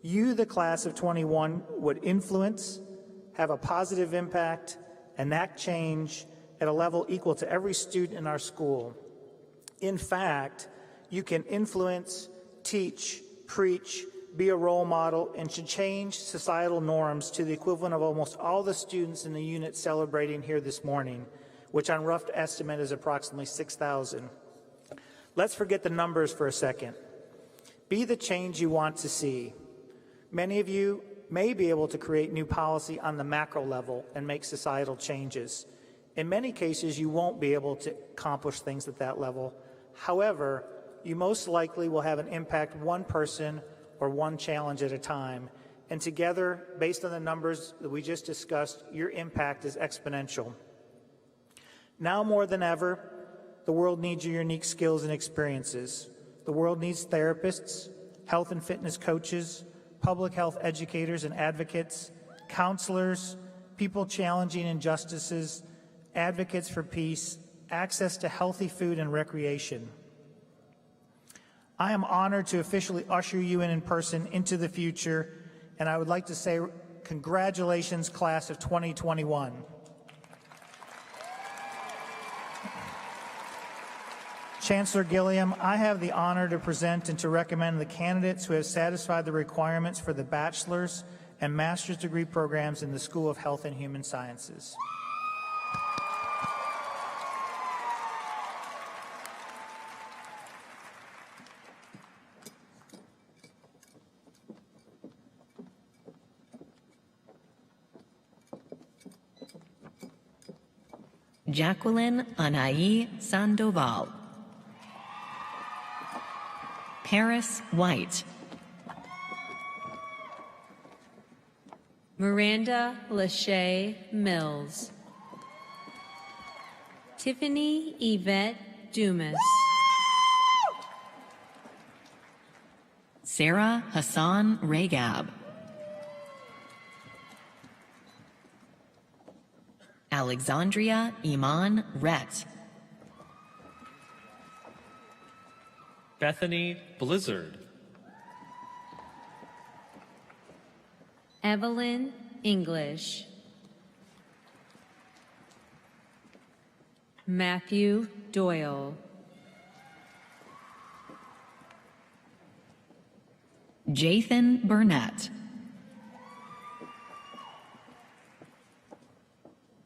You, the class of 21, would influence, have a positive impact, enact change at a level equal to every student in our school. In fact, you can influence, teach, preach, be a role model, and should change societal norms to the equivalent of almost all the students in the unit celebrating here this morning, which on rough estimate is approximately 6,000. Let's forget the numbers for a second. Be the change you want to see. Many of you may be able to create new policy on the macro level and make societal changes. In many cases, you won't be able to accomplish things at that level. However, you most likely will have an impact one person or one challenge at a time. And together, based on the numbers that we just discussed, your impact is exponential. Now more than ever, the world needs your unique skills and experiences. The world needs therapists, health and fitness coaches, public health educators and advocates, counselors, people challenging injustices, advocates for peace, access to healthy food and recreation. I am honored to officially usher you in person into the future, and I would like to say congratulations, class of 2021. Chancellor Gilliam, I have the honor to present and to recommend the candidates who have satisfied the requirements for the bachelor's and master's degree programs in the School of Health and Human Sciences. Jacqueline Anaí Sandoval. Paris White. Miranda Lachey Mills. Tiffany Yvette Dumas. Sarah Hassan Regab. Alexandria Iman Rhett. Bethany Blizzard. Evelyn English. Matthew Doyle. Jathan Burnett.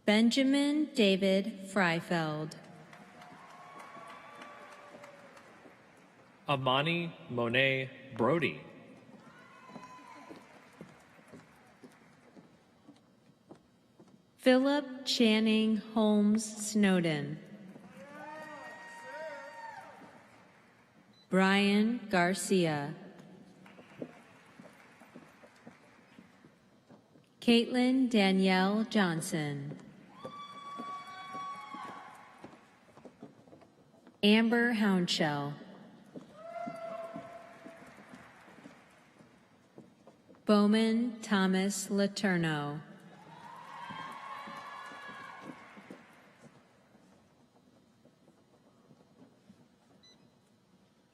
Benjamin David Freifeld. Amani Monet Brody. Philip Channing Holmes Snowden. Brian Garcia. Caitlin Danielle Johnson. Amber Houndshell. Bowman Thomas Letourneau.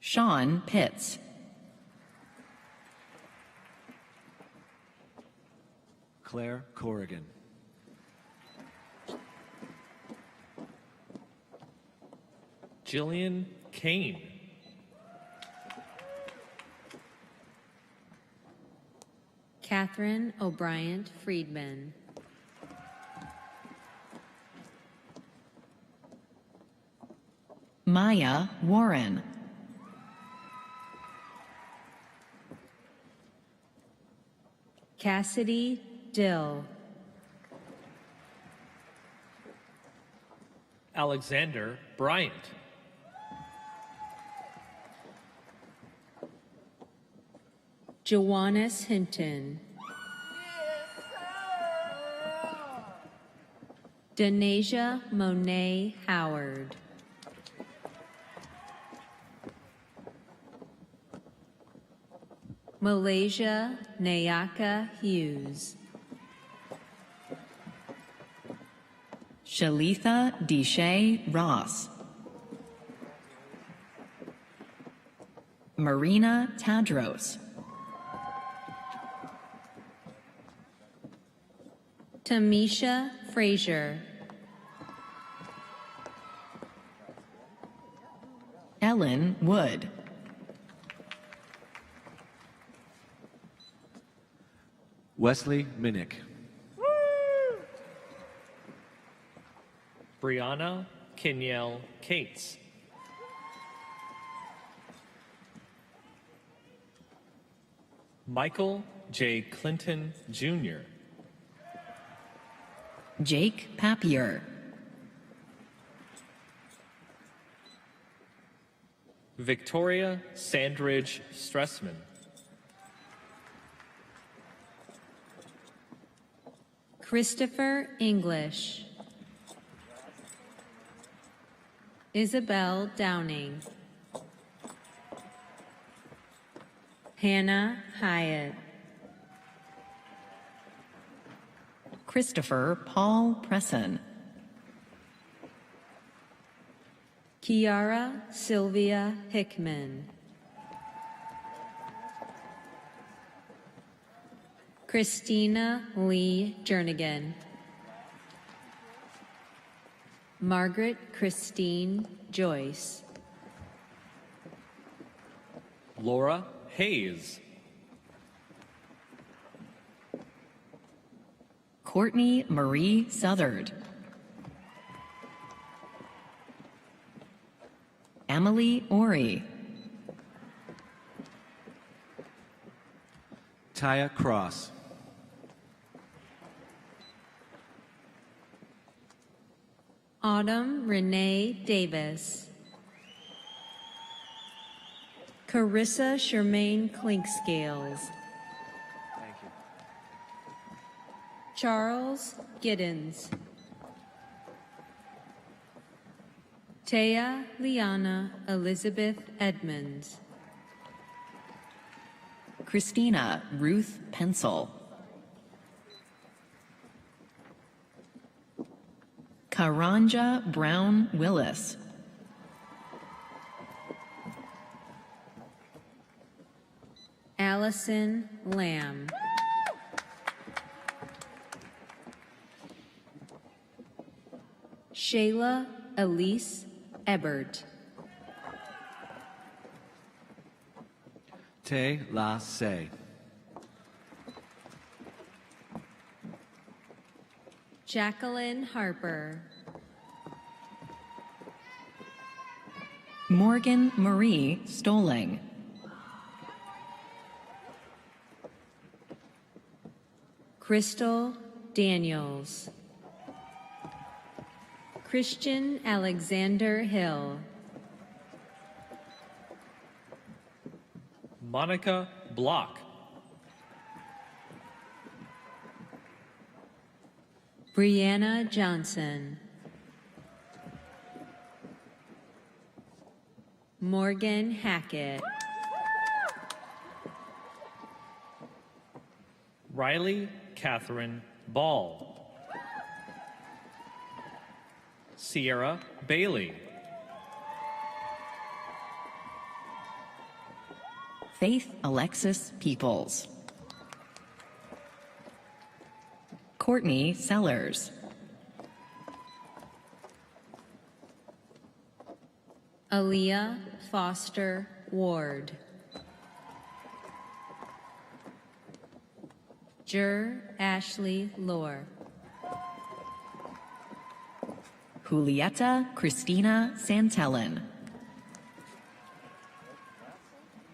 Sean Pitts. Claire Corrigan. Jillian Kane. Catherine O'Brien Friedman. Maya Warren. Cassidy Dill. Alexander Bryant. Joannis Hinton. Denasia Monet Howard. Malaysia Nayaka Hughes. Shalitha Deshay Ross. Marina Tadros. Tamisha Frazier. Ellen Wood. Wesley Minnick. Brianna Kenyell Cates. Michael J. Clinton, Jr. Jake Papier. Victoria Sandridge Stressman. Christopher English. Isabel Downing. Hannah Hyatt. Christopher Paul Presson. Kiara Sylvia Hickman. Christina Lee Jernigan. Margaret Christine Joyce. Laura Hayes. Courtney Marie Southard. Emily Ori. Taya Cross. Autumn Renee Davis. Carissa Shermaine Clinkscales. Thank you. Charles Giddens. Taya Liana Elizabeth Edmonds. Christina Ruth Pencil. Karanja Brown Willis. Allison Lamb. Shayla Elise Ebert. Te La Se. Jacqueline Harper. Morgan Marie Stoling. Crystal Daniels. Christian Alexander Hill. Monica Block. Brianna Johnson. Morgan Hackett. Riley Catherine Ball. Sierra Bailey. Faith Alexis Peoples. Courtney Sellers. Aaliyah Foster Ward. Ashley Lohr. Julieta Christina Santellin.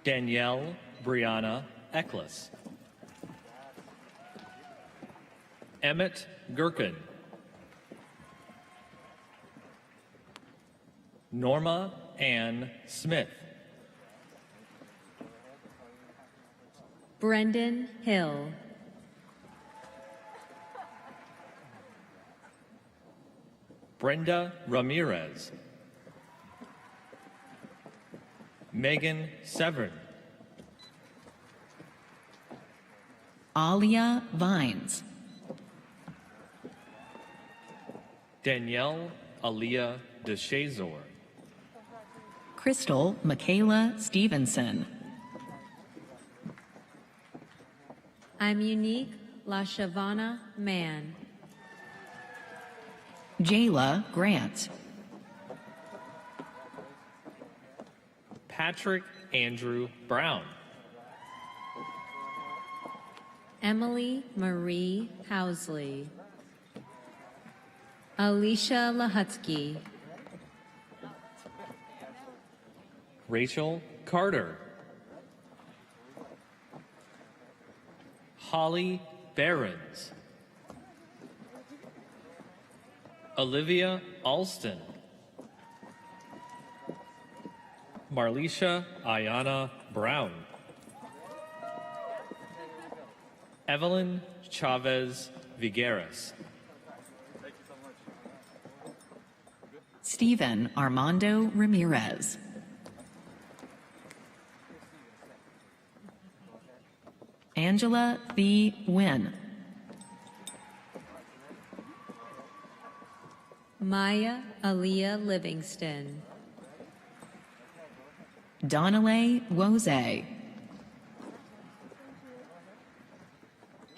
Danielle Brianna Eckles. Emmett Gherkin. Norma Ann Smith. Brendan Hill. Brenda Ramirez. Megan Severn. Alia Vines. Danielle Aliyah DeShazor. Crystal Michaela Stevenson. I'm Unique LaShavana Mann. Jayla Grant. Patrick Andrew Brown. Emily Marie Housley. Alicia Lahutsky. Rachel Carter. Holly Behrens. Olivia Alston. Marlisha Ayana Brown. Evelyn Chavez Vigueras. Stephen Armando Ramirez. Angela B. Wynn. Maya Aaliyah Livingston. Donalay Woze.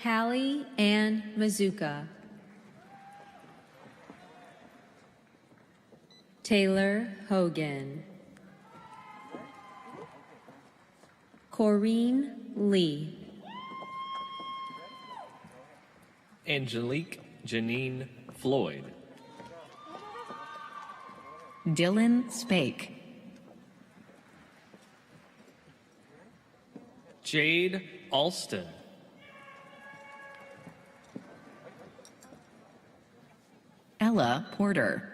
Hallie Ann Mazuka. Taylor Hogan. Corrine Lee. Angelique Janine Floyd. Dylan Spake. Jade Alston. Ella Porter.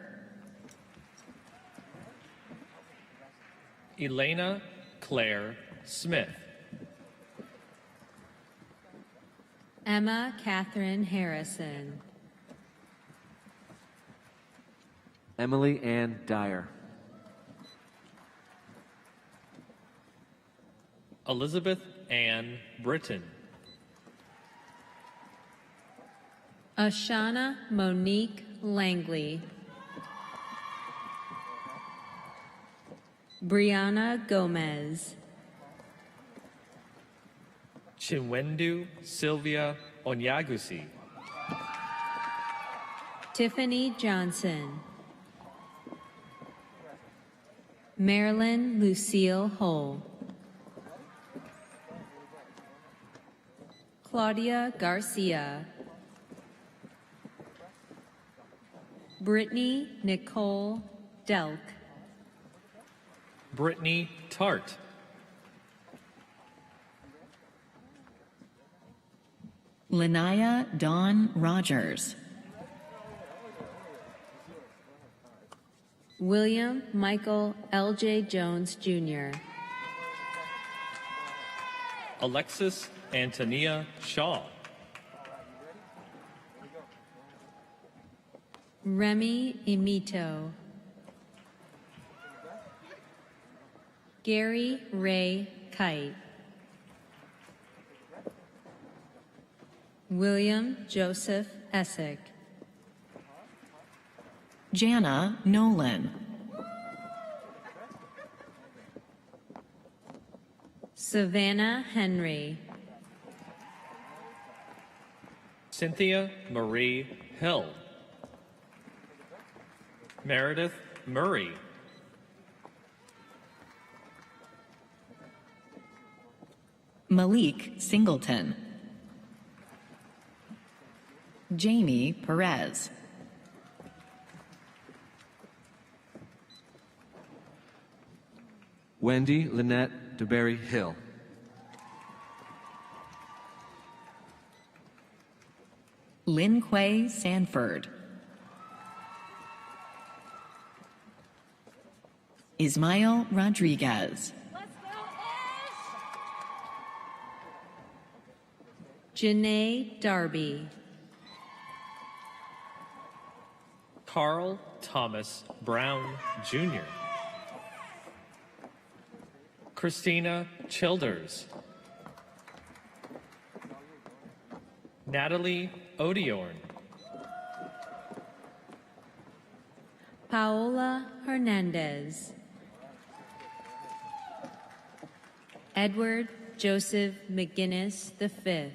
Elena Claire Smith. Emma Catherine Harrison. Emily Ann Dyer. Elizabeth Ann Britton. Ashana Monique Langley. Brianna Gomez. Chinwendu Sylvia Onyagusi. Tiffany Johnson. Marilyn Lucille Hull. Claudia Garcia. Brittany Nicole Delk. Brittany Tart. Lanaya Dawn Rogers. William Michael L.J. Jones, Jr. Alexis Antonia Shaw. Remy Imito. Gary Ray Kite. William Joseph Essick. Jana Nolan. Savannah Henry. Cynthia Marie Hill. Meredith Murray. Malik Singleton. Jamie Perez. Wendy Lynette DeBerry Hill. Lin Quay Sanford. Ismael Rodriguez. Janae Darby. Carl Thomas Brown, Jr. Christina Childers. Natalie Odiorn, Paola Hernandez, Edward Joseph McGinnis V,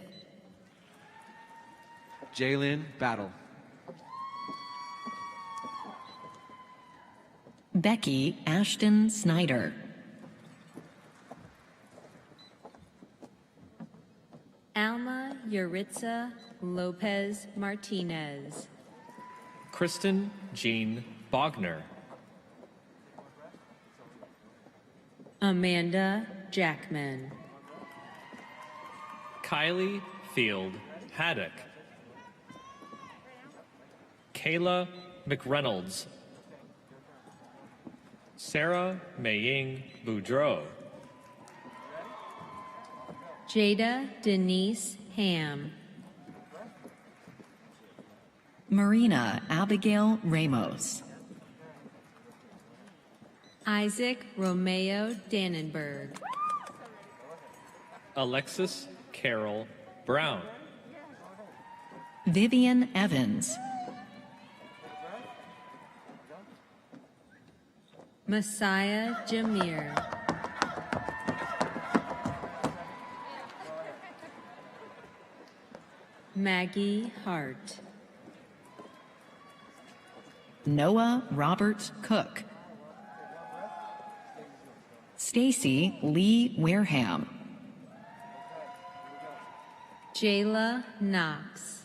Jalen Battle, Becky Ashton Snyder, Alma Yuritsa Lopez Martinez, Kristen Jean Bogner, Amanda Jackman, Kylie Field Haddock, Kayla McReynolds, Sarah Maying Boudreau, Jada Denise Ham, Marina Abigail Ramos, Isaac Romeo Dannenberg, Alexis Carol Brown, Vivian Evans, Messiah Jameer, Maggie Hart, Noah Robert Cook, Stacy Lee Wareham, Jayla Knox,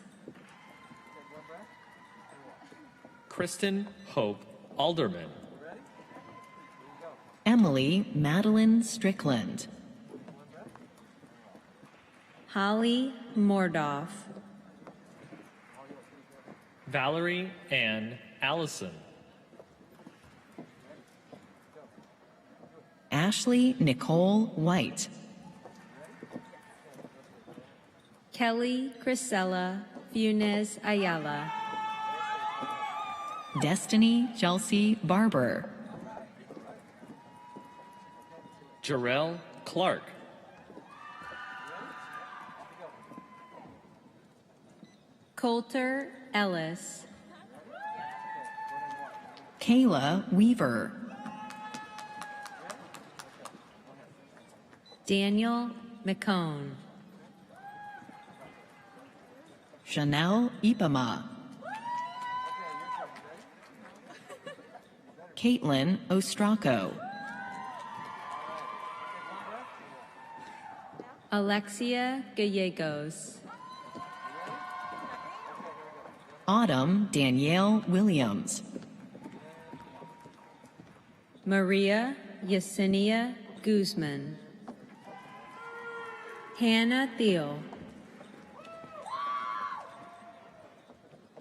Kristen Hope Alderman, Emily Madeline Strickland, Holly Mordoff, Valerie Ann Allison, Ashley Nicole White, Kelly Crisella Funes Ayala, Destiny Chelsea Barber, Jarrell Clark, Coulter Ellis, Kayla Weaver, Daniel McCone, Chanel Ipama, Caitlin Ostracco, Alexia Gallegos, Autumn Danielle Williams, Maria Yesenia Guzman, Hannah Thiel,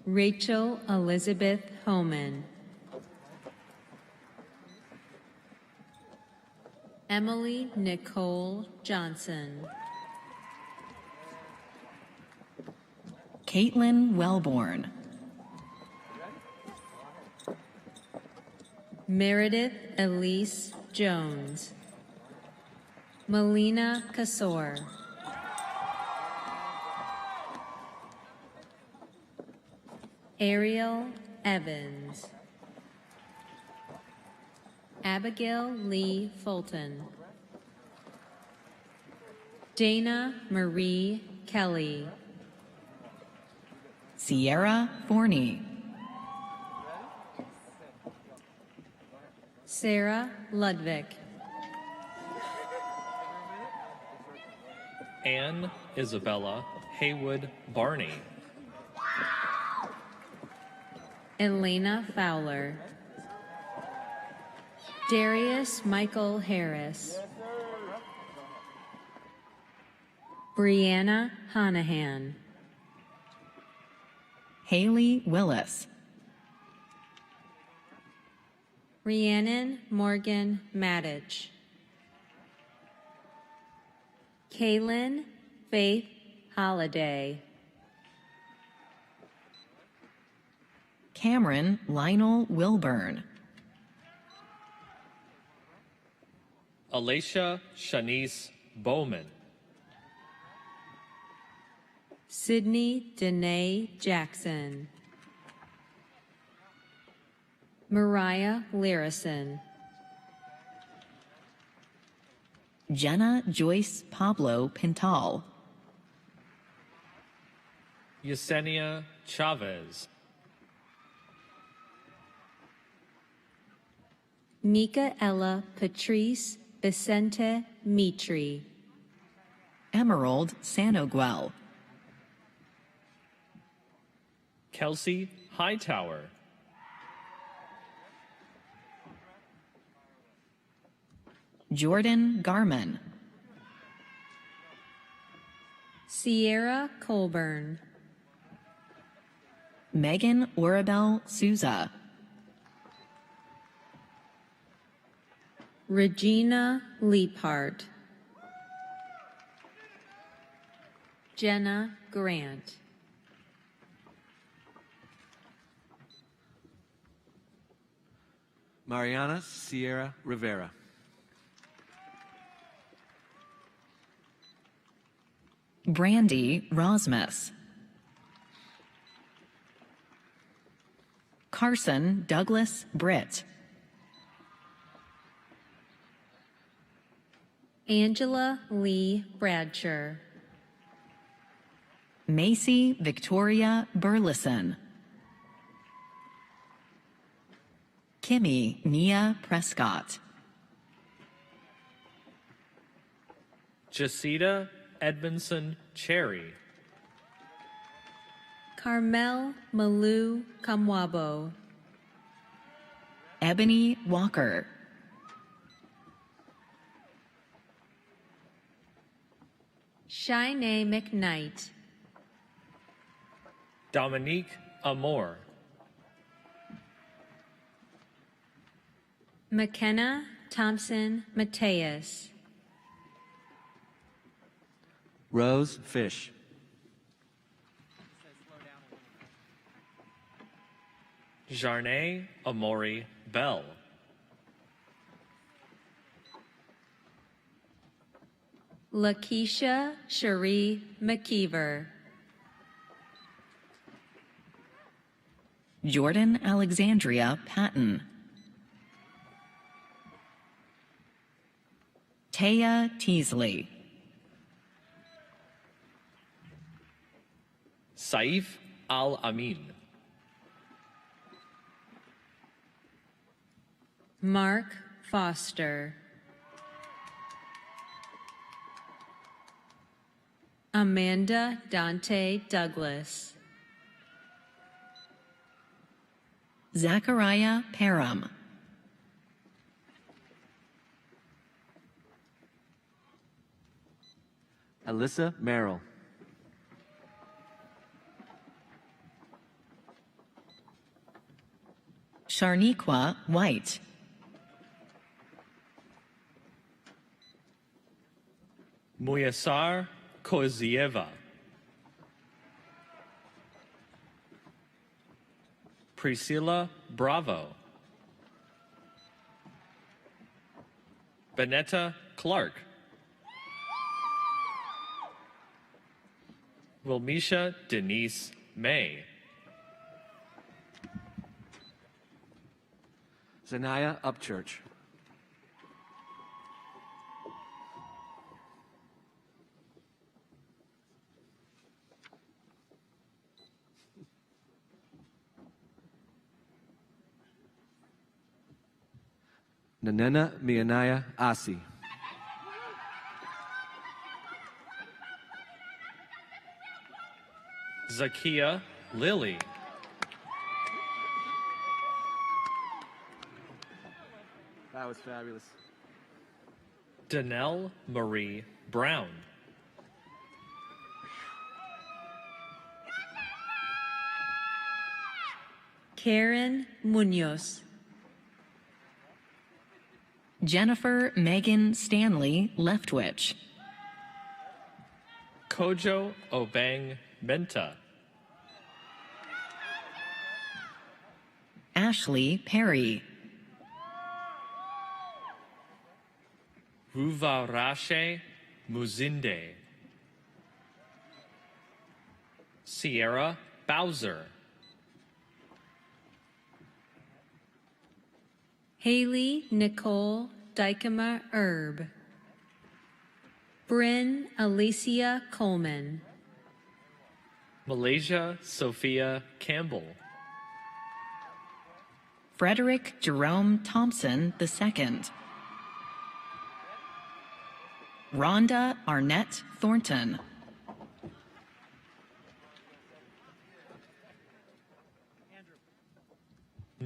Rachel Elizabeth Homan, Emily Nicole Johnson, Caitlin Wellborn, Meredith Elise Jones, Melina Casor, Ariel Evans, Abigail Lee Fulton, Dana Marie Kelly, Sierra Forney, Sarah Ludwig, Anne Isabella Haywood Barney, Elena Fowler, Darius Michael Harris, Brianna Honahan, Haley Willis, Rhiannon Morgan Maddich, Kaylin Faith Holiday, Cameron Lionel Wilburn, Alacia Shanice Bowman, Sydney Danae Jackson. Mariah Larison. Jenna Joyce Pablo Pintal. Yesenia Chavez. Micaela Patrice Vicente Mitri. Emerald Sanoguel. Kelsey Hightower. Jordan Garman. Sierra Colburn. Megan Orabel Souza. Regina Leaphart. Jenna Grant. Mariana Sierra Rivera. Brandy Rosmus. Carson Douglas Britt. Angela Lee Bradshaw. Macy Victoria Burleson. Kimmy Nia Prescott. Jacita Edmondson Cherry. Carmel Malou Kamwabo. Ebony Walker. Shinae McKnight. Dominique Amore. McKenna Thompson Mateus. Rose Fish. Jarnay Amori Bell. Lakeisha Cherie McKeever. Jordan Alexandria Patton. Taya Teasley. Saif Al-Amin. Mark Foster. Amanda Dante Douglas. Zachariah Parham. Alyssa Merrill. Sharniqua White. Muyasar Kozieva. Priscilla Bravo. Benetta Clark. Wilmisha Denise May. Zanaya Upchurch. Nanena Mianaya Asi. Zakia Lilly. That was fabulous. Danelle Marie Brown. Karen Munoz. Jennifer Megan Stanley Leftwich. Kojo Obang Menta. Ashley Perry. Ruvarashe Muzinde. Sierra Bowser. Haley Nicole Dykema Erb. Bryn Alicia Coleman. Malaysia Sophia Campbell. Frederick Jerome Thompson II. Rhonda Arnett Thornton.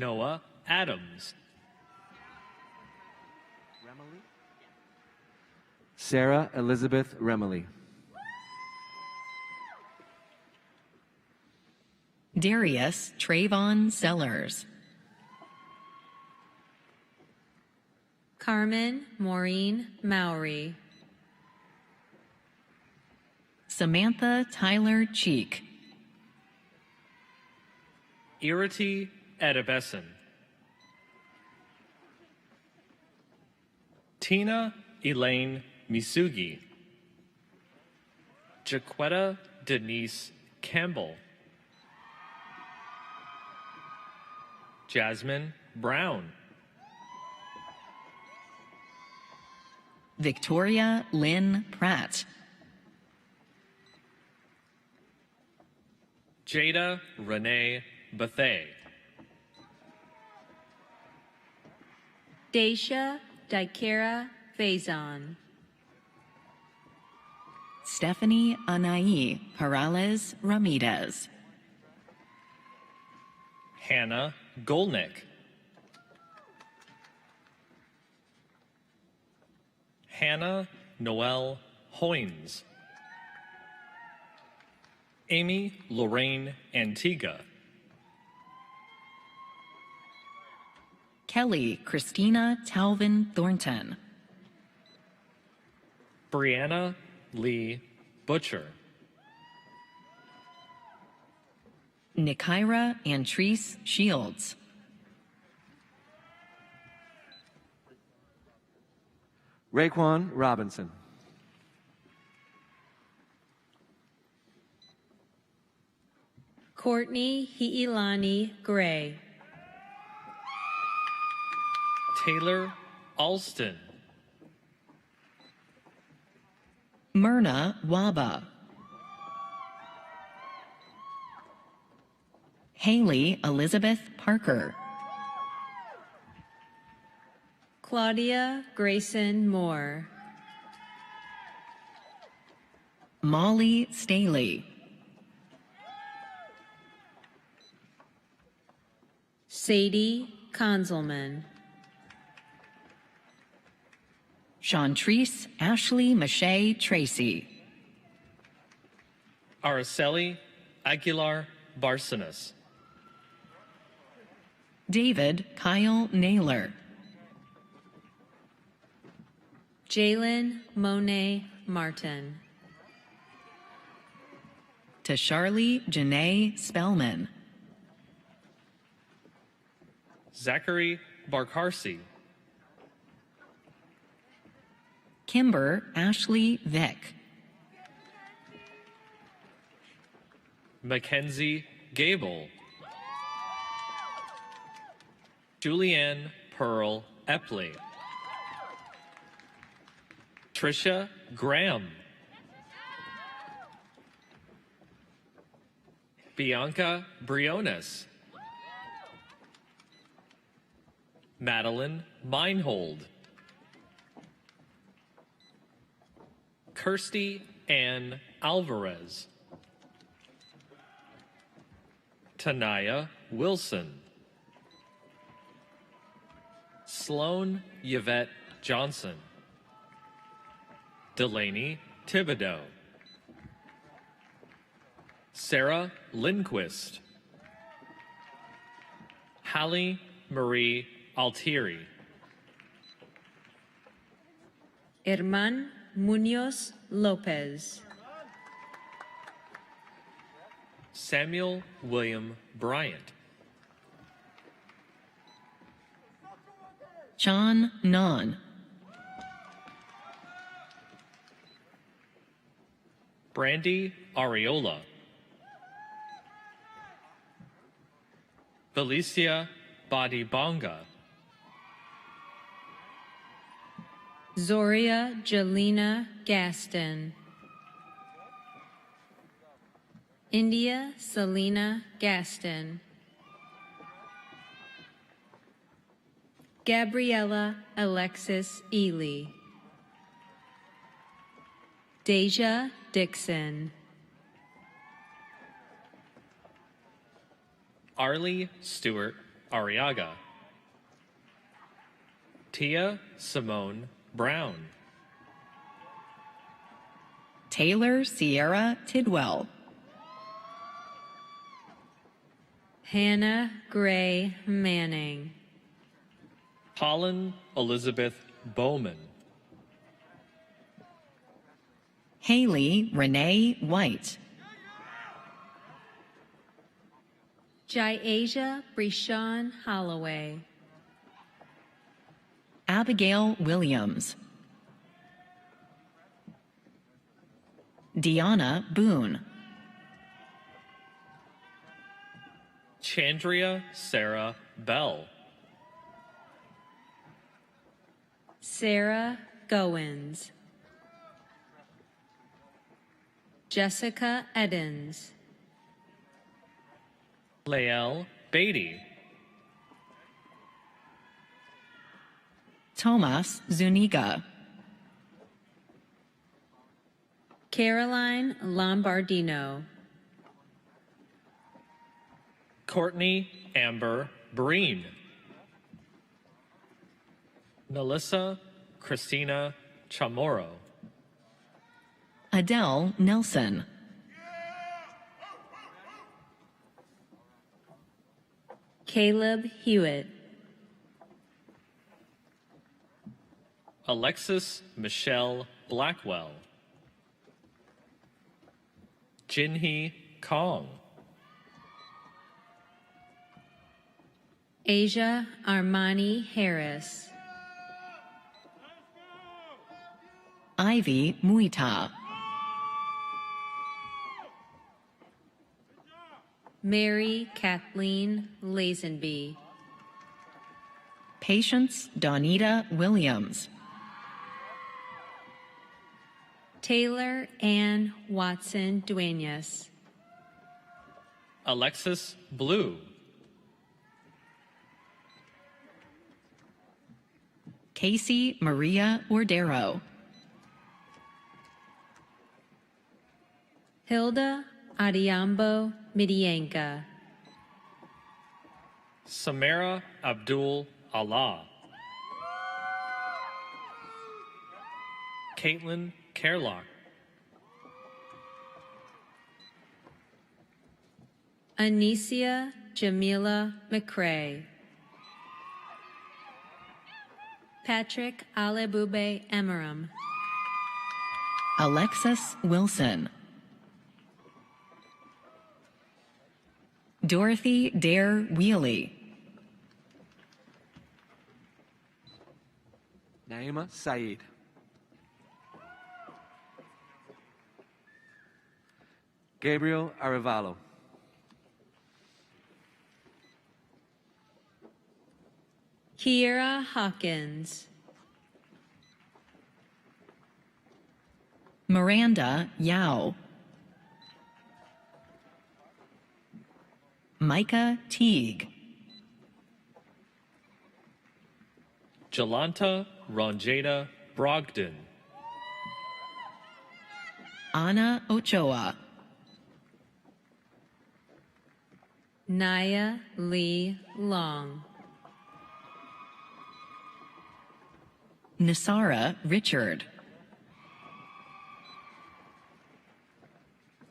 Noah Adams. Sarah Elizabeth Remley. Darius Trayvon Sellers. Carmen Maureen Mowry. Samantha Tyler Cheek. Irati Edebesson. Tina Elaine Misugi. Jaquetta Denise Campbell. Jasmine Brown. Victoria Lynn Pratt. Jada Renee Bethay. Daisha Daikera Faison. Stephanie Anai Perales Ramirez. Hannah Golnick. Hannah Noel Hoynes. Amy Lorraine Antigua. Kelly Christina Talvin Thornton. Brianna Lee Butcher. Nikira Antrice Shields. Raekwon Robinson. Courtney Hiilani Gray. Taylor Alston. Myrna Waba. Haley Elizabeth Parker. Claudia Grayson Moore. Molly Staley. Sadie Konzelman. Chantrice Ashley Mache Tracy. Araceli Aguilar Barcenas. David Kyle Naylor. Jalen Monet Martin. To Charlie Janae Spellman. Zachary Barkarsi. Kimber Ashley Vick. Mackenzie Gable. Julianne Pearl Epley. Trisha Graham. Bianca Briones. Madeline Meinhold. Kirsty Ann Alvarez. Tanaya Wilson. Sloan Yvette Johnson. Delaney Thibodeau. Sarah Lindquist. Hallie Marie Altieri. Herman Munoz Lopez. Samuel William Bryant. Chan Non. Brandy Areola. Felicia Badibonga, Zoria Jelena Gaston, India Selena Gaston, Gabriella Alexis Ely, Deja Dixon, Arlie Stewart Arriaga, Tia Simone Brown, Taylor Sierra Tidwell, Hannah Gray Manning, Holland Elizabeth Bowman, Haley Renee White, Jyasia Brishon Holloway, Abigail Williams, Deanna Boone, Chandria Sarah Bell, Sarah Goins, Jessica Edens, Lael Beatty, Tomas Zuniga, Caroline Lombardino, Courtney Amber Breen, Melissa Christina Chamorro, Adele Nelson, Caleb Hewitt, Alexis Michelle Blackwell, Jinhee Kong, Asia Armani Harris, Ivy Muita, Mary Kathleen Lazenby, Patience Donita Williams, Taylor Ann Watson Duenas, Alexis Blue, Casey Maria Ordero, Hilda Adiambo Midianka, Samara Abdul Allah, Caitlin Kerlock, Anicia Jamila McCrae, Patrick Alebube Emeram, Alexis Wilson, Dorothy Dare Wheely, Naima Saeed, Gabriel Arevalo, Kiera Hawkins, Miranda Yao, Micah Teague, Jalanta Ronjada Brogdon, Ana Ochoa, Naya Lee Long, Nisara Richard,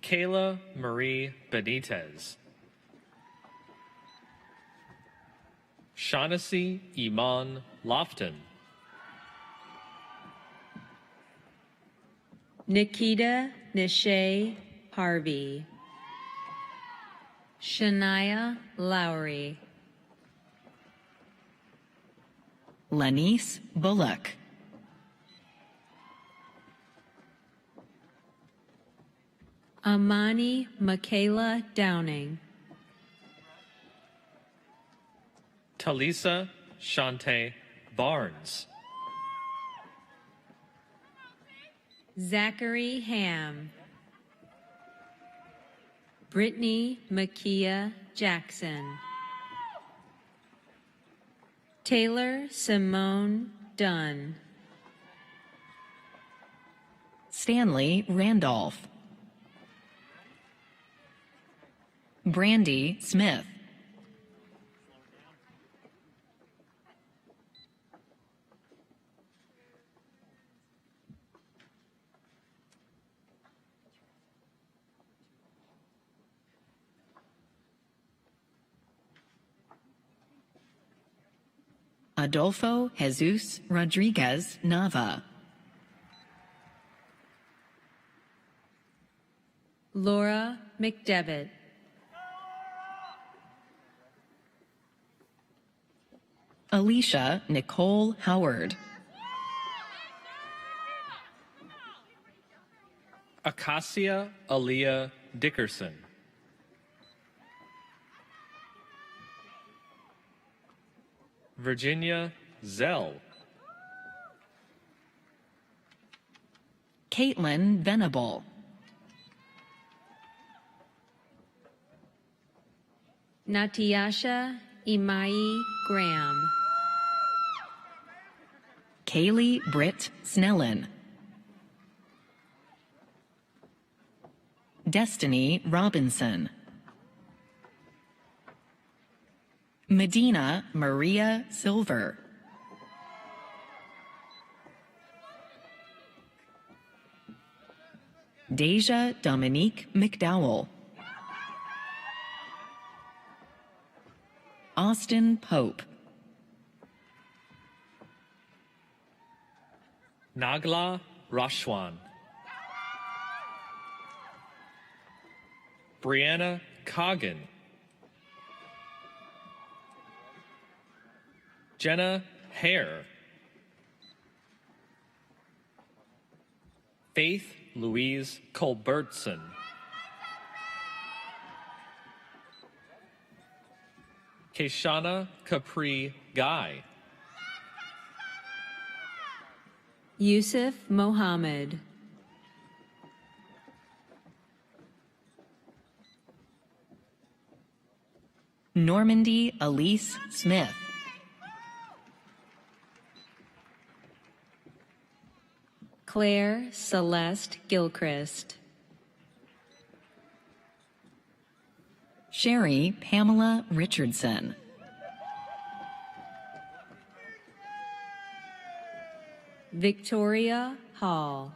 Kayla Marie Benitez, Shaughnessy Iman Lofton, Nikita Nishay Harvey, Shania Lowry, Lanice Bullock, Amani Michaela Downing, Talisa Shante Barnes. Zachary Ham. Brittany Makia Jackson. Taylor Simone Dunn. Stanley Randolph. Brandy Smith. Adolfo Jesus Rodriguez Nava. Laura McDevitt. Alicia Nicole Howard. Acacia Aaliyah Dickerson. Virginia Zell. Caitlin Venable. Natiasha Imai Graham. Kaylee Britt Snellen. Destiny Robinson. Medina Maria Silver. Deja Dominique McDowell. Austin Pope. Nagla Rashwan. Brianna Coggin. Jenna Hare. Faith Louise Culbertson. Keshana Capri Guy. Yusuf Mohammed. Normandy Elise Smith. Claire Celeste Gilchrist. Sherry Pamela Richardson. Victoria Hall.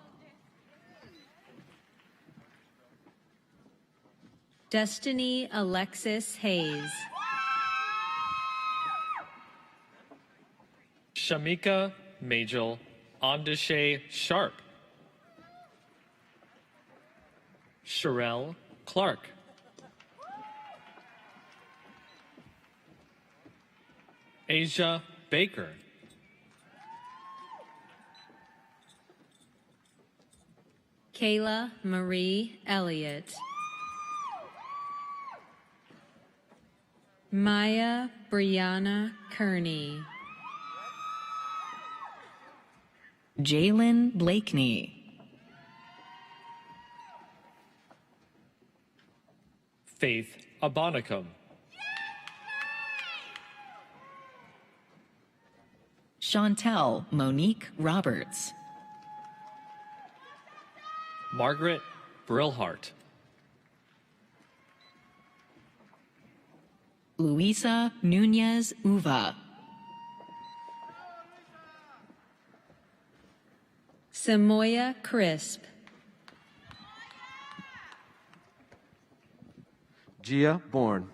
Destiny Alexis Hayes. Shamika Majel Ondeshay Sharp. Sherelle Clark. Asia Baker. Kayla Marie Elliott. Maya Brianna Kearney. Jalen Blakeney. Faith Abonicum. Chantel Monique Roberts. Margaret Brillhart. Luisa Nunez Uva. Samoya Crisp. Gia Bourne.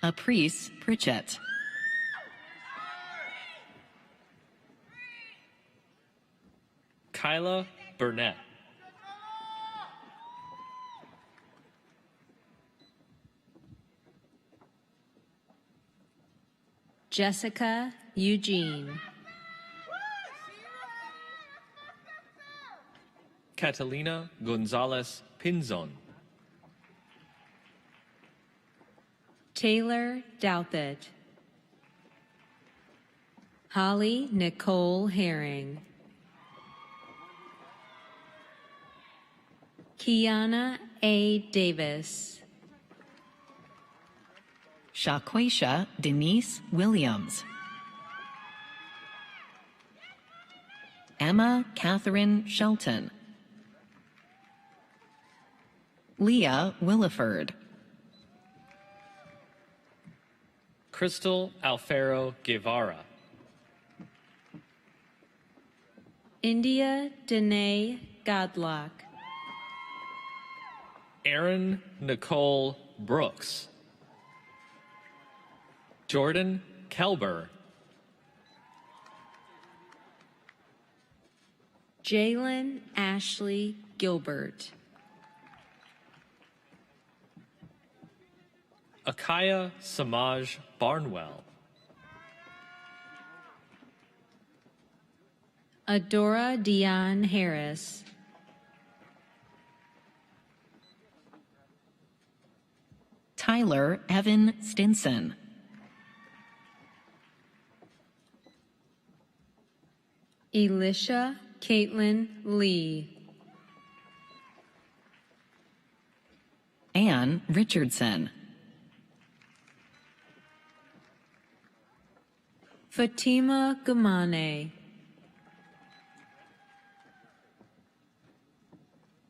Aprise Pritchett. Kyla Burnett. Jessica Eugene. Catalina Gonzalez Pinzon. Taylor Douthit. Holly Nicole Herring. Kiana A. Davis. Shaquisha Denise Williams. Emma Catherine Shelton. Leah Williford. Crystal Alfaro Guevara. India Danae Godlock. Erin Nicole Brooks. Jordan Kelber. Jalen Ashley Gilbert. Akaya Samaj Barnwell. Adora Dion Harris. Tyler Evan Stinson. Elisha Caitlin Lee. Anne Richardson. Fatima Gamane.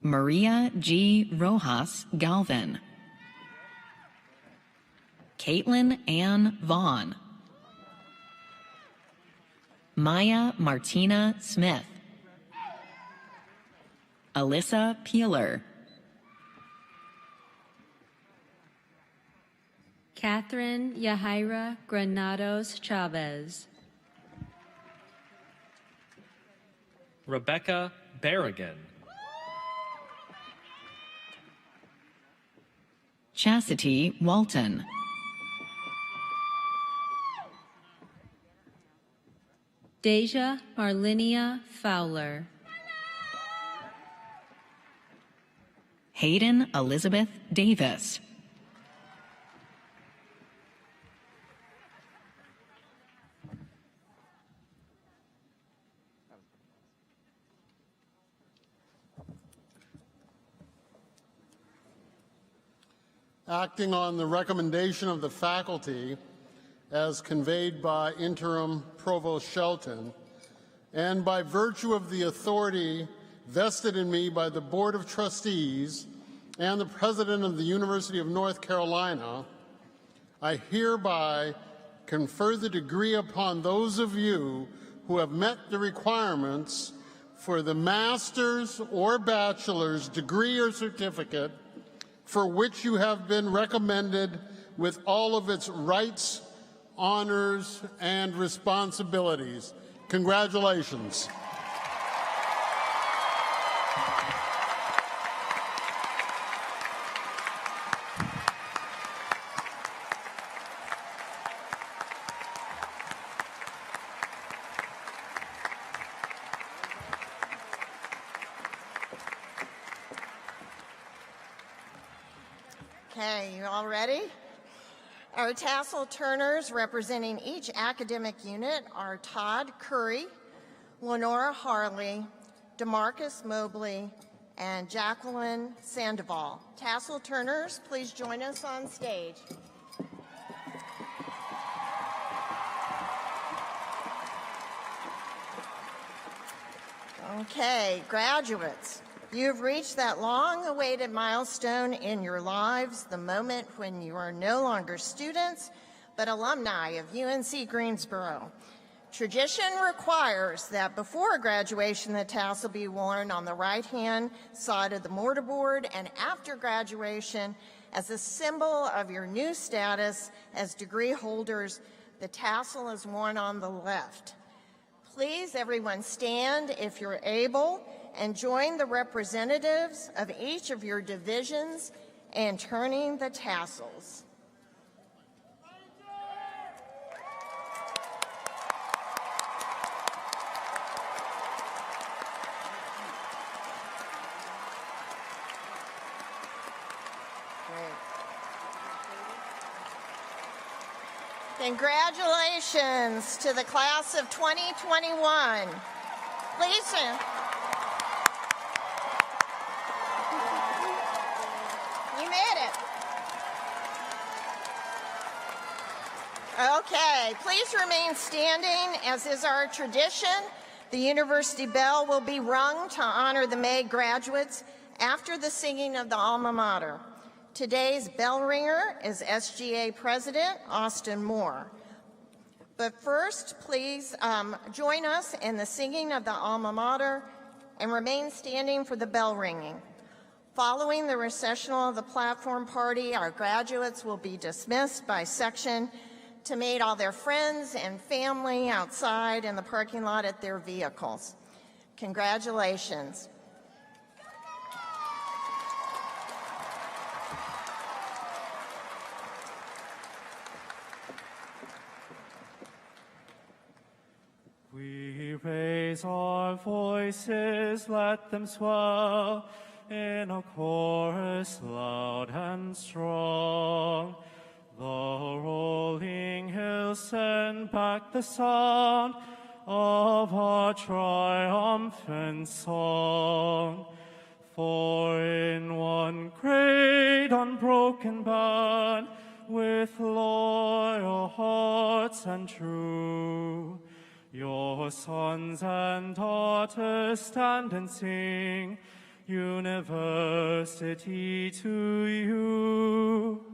Maria G. Rojas Galvin. Caitlin Ann Vaughn. Maya Martina Smith. Alyssa Peeler. Catherine Yahaira Granados Chavez. Rebecca Berrigan. Chastity Walton. Deja Marlinia Fowler. Hayden Elizabeth Davis. Acting on the recommendation of the faculty as conveyed by Interim Provost Shelton, and by virtue of the authority vested in me by the Board of Trustees and the President of the University of North Carolina, I hereby confer the degree upon those of you who have met the requirements for the master's or bachelor's degree or certificate for which you have been recommended with all of its rights, honors, and responsibilities. Congratulations. Okay, you all ready? Our tassel turners representing each academic unit are Todd Curry, Lenora Harley, DeMarcus Mobley, and Jacqueline Sandoval. Tassel turners, please join us on stage. Okay, graduates. You've reached that long-awaited milestone in your lives, the moment when you are no longer students, but alumni of UNC Greensboro. Tradition requires that before graduation, the tassel be worn on the right-hand side of the mortarboard, and after graduation, as a symbol of your new status as degree holders, the tassel is worn on the left. Please, everyone, stand if you're able, and join the representatives of each of your divisions in turning the tassels. Great. Congratulations to the class of 2021. Please stand. You made it. Okay, please remain standing, as is our tradition. The University Bell will be rung to honor the May graduates after the singing of the alma mater. Today's bell ringer is SGA President Austin Moore. But first, please join us in the singing of the alma mater and remain standing for the bell ringing. Following the recessional of the platform party, our graduates will be dismissed by section to meet all their friends and family outside in the parking lot at their vehicles. Congratulations. We raise our voices, let them swell in a chorus loud and strong. The rolling hills send back the sound of our triumphant song. For in one great unbroken band, with loyal hearts and true, your sons and daughters stand and sing, University to you.